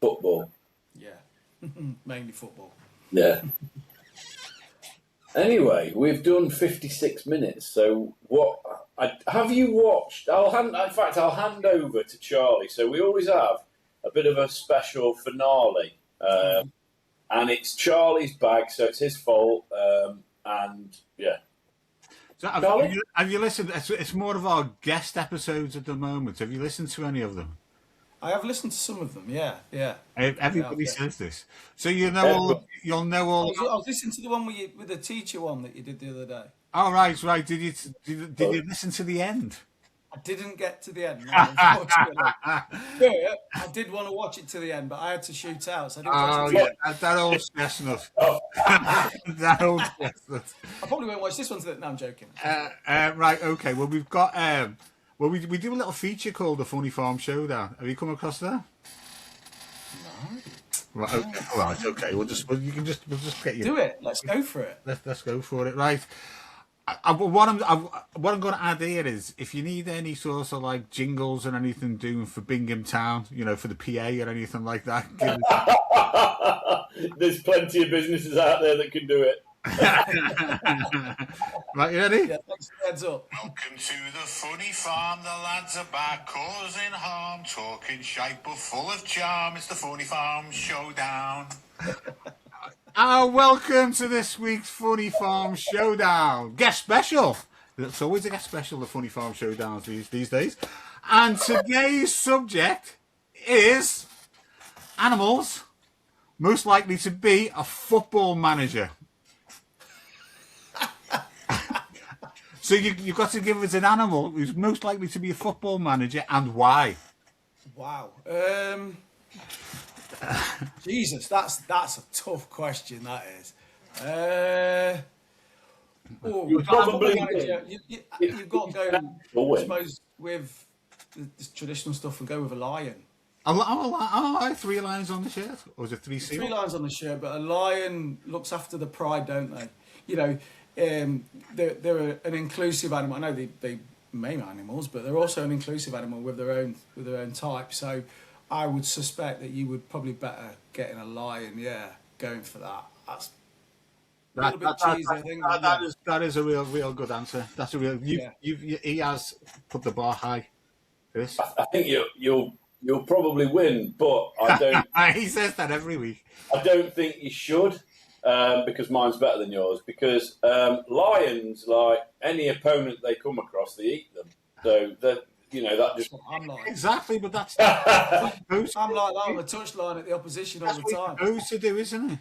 football. Yeah, mainly football. Yeah. Anyway, we've done 56 minutes. So have you watched? I'll hand over to Charlie. So we always have a bit of a special finale, and it's Charlie's bag, so it's his fault. And yeah. So have you listened? It's more of our guest episodes at the moment. Have you listened to any of them? I have listened to some of them. Yeah. Everybody says this, so you'll know all. I was listening to the one with the teacher one that you did the other day. Oh right. Did you listen to the end? I didn't get to the end, no, unfortunately. Yeah, I did want to watch it to the end, but I had to shoot out, so I didn't watch it to the end. That old chestnut. That old chestnut. I probably won't watch this one today. No, I'm joking. Right, okay. Well, we've got... we do a little feature called the Funnyfarm Showdown. Have you come across that? No. Right, okay. All right, okay. We'll just get you... Do it. Let's go for it. Let's go for it. Right. What I'm going to add here is if you need any sort of like jingles or anything doing for Bingham Town, for the PA or anything like that. There's plenty of businesses out there that can do it. Right, you ready? Yeah, thanks for the heads up. Welcome to the funny farm. The lads are back causing harm, talking shite but full of charm. It's the Funny Farm Showdown. Welcome to this week's Funny Farm Showdown. Guest special. It's always a guest special, the Funny Farm Showdowns these days. And today's subject is animals most likely to be a football manager. So you've got to give us an animal who's most likely to be a football manager and why. Wow. Jesus, that's a tough question. That is. You've got to go. I suppose with the traditional stuff and go with a lion. Three lions on the shirt, or was it three seals? 3 lions on the shirt, but a lion looks after the pride, don't they? They're an inclusive animal. I know they maim animals, but they're also an inclusive animal with their own type. So I would suspect that you would probably better getting a lion. Yeah, going for that. That's a little bit cheesy, I think. That is a real good answer. That's a real. He has put the bar high. Chris, I think you'll probably win, but I don't. He says that every week. I don't think you should. Because mine's better than yours. Because lions, like any opponent they come across, they eat them. So that just I'm like exactly. But that's I'm like that on the touchline at the opposition all the time. Supposed to do, isn't it?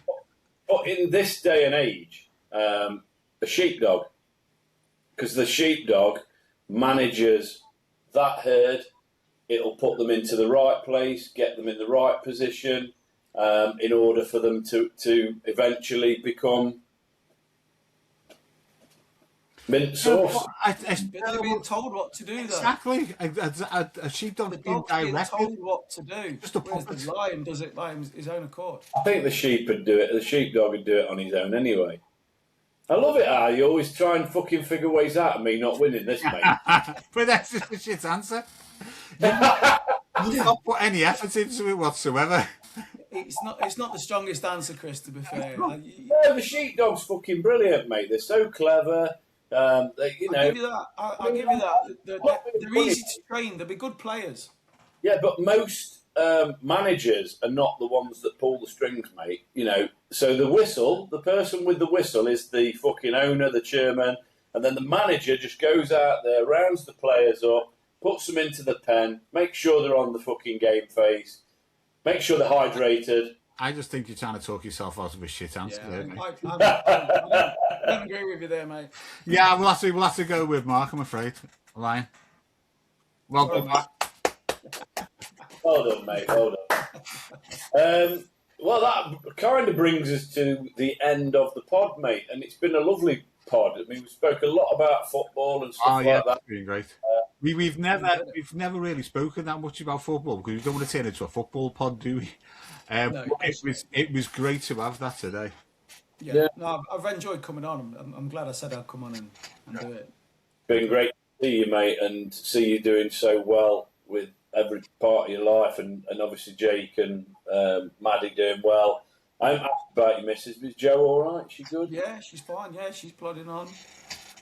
But in this day and age, a sheepdog, because the sheepdog manages that herd, it'll put them into the right place, get them in the right position. In order for them to eventually become Mint sauce. They're being told what to do, though. Exactly. A sheepdog's The being dog's being directed. told what to do. Just a whereas puppet. the lion does it by his own accord. I think the sheep would do it. The sheepdog would do it on his own anyway. I love it how you always try and fucking figure ways out of me not winning this, mate. But that's just a shit answer. You've not put any effort into it whatsoever. It's not the strongest answer, Chris, to be fair. No, the sheepdog's fucking brilliant, mate. They're so clever. I'll give you that. I'll give you that. They're easy to train. They'll be good players. Yeah, but most managers are not the ones that pull the strings, mate. So the person with the whistle is the fucking owner, the chairman, and then the manager just goes out there, rounds the players up, puts them into the pen, makes sure they're on the fucking game face, make sure they're hydrated. I just think you're trying to talk yourself out of a shit answer. I don't agree with you there, mate. Yeah, we'll have to go with Mark, I'm afraid. Lion. Well done, Mark. Well done, mate. Well done. Well, that kind of brings us to the end of the pod, mate. And it's been a lovely pod. I mean, we spoke a lot about football and stuff like that. That's been great. We've never really spoken that much about football because we don't want to turn into a football pod, do we? No, it was great to have that today. Yeah. No, I've enjoyed coming on. I'm glad I said I'd come on and do it. Been great to see you, mate, and see you doing so well with every part of your life, and obviously Jake and Maddie doing well. I'm asked about your missus. Is Jo all right? She good? Yeah, she's fine. Yeah, she's plodding on.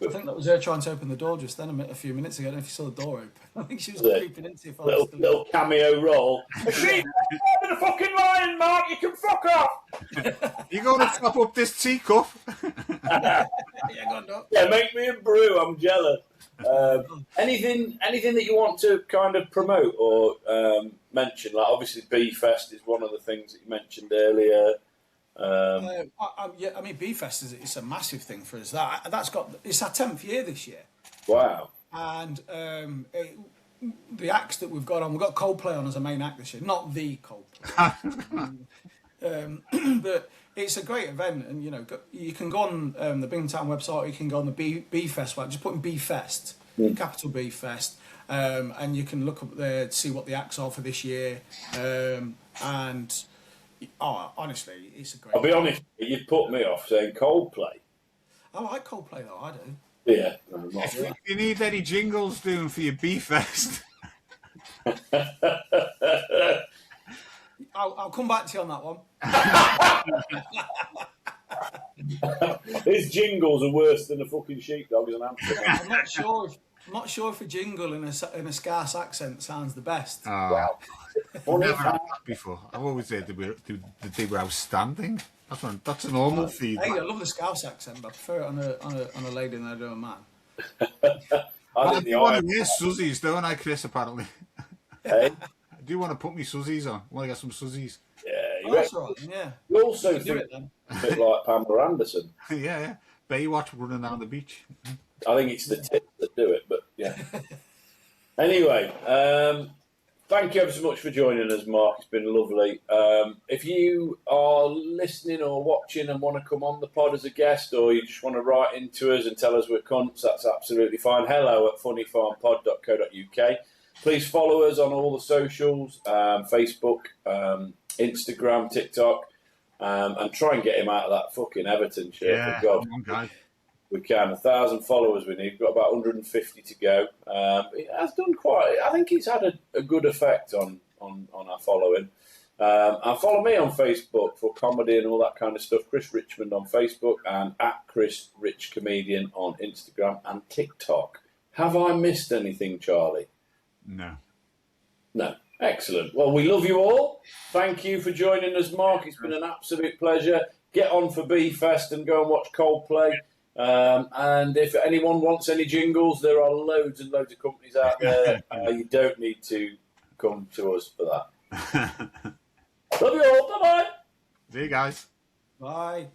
I think that was her trying to open the door just then a few minutes ago. I don't know if you saw the door open. I think she was creeping into if I was still... Little cameo role. A sheep! I'm a fucking lion, Mark! You can fuck off! You going to top up this teacup? Yeah, go on, Doc. Yeah, make me a brew. I'm jealous. Anything that you want to kind of promote or mention? Like obviously, B-Fest is one of the things that you mentioned earlier. I mean, B-Fest is a massive thing for us. It's our 10th year this year. Wow. And the acts that we've got Coldplay on as a main act this year, not the Coldplay. But it's a great event, and you can go on the Bingham Town website, or you can go on the B-Fest website, just put in B-Fest, capital B-Fest, and you can look up there to see what the acts are for this year. And honestly, it's a great. I'll be honest, you've put me off saying Coldplay. I like Coldplay though, I do. Yeah. If you need any jingles doing for your B-Fest. I'll come back to you on that one. His jingles are worse than a fucking sheepdog as an answer. I'm not sure if a jingle in a scarce accent sounds the best. Wow. I've never had that before. I've always said they were outstanding. That's a normal feedback. Hey, I love the Scouse accent, but I prefer it on a lady than I do a man. I do want to wear Suzzies, don't I, Chris, apparently? Hey? I do want to put me Suzzies on. I want to get some Suzzies. Yeah, That's right, yeah. You also Do think it then. a bit like Pamela Anderson. yeah. Baywatch running down the beach. I think it's the tits that do it, but yeah. Anyway, thank you ever so much for joining us, Mark. It's been lovely. If you are listening or watching and want to come on the pod as a guest, or you just want to write into us and tell us we're cunts, that's absolutely fine. hello@funnyfarmpod.co.uk. Please follow us on all the socials, Facebook, Instagram, TikTok, and try and get him out of that fucking Everton shit. Yeah, for God. come on, guys. We can. 1,000 followers we need. We've got about 150 to go. It has done quite... I think it's had a good effect on our following. And follow me on Facebook for comedy and all that kind of stuff. Chris Richmond on Facebook and @ChrisRichComedian on Instagram and TikTok. Have I missed anything, Charlie? No. No. Excellent. Well, we love you all. Thank you for joining us, Mark. It's been an absolute pleasure. Get on for B-Fest and go and watch Coldplay. And if anyone wants any jingles, there are loads and loads of companies out there. You don't need to come to us for that. Love you all. Bye-bye. See you guys. Bye.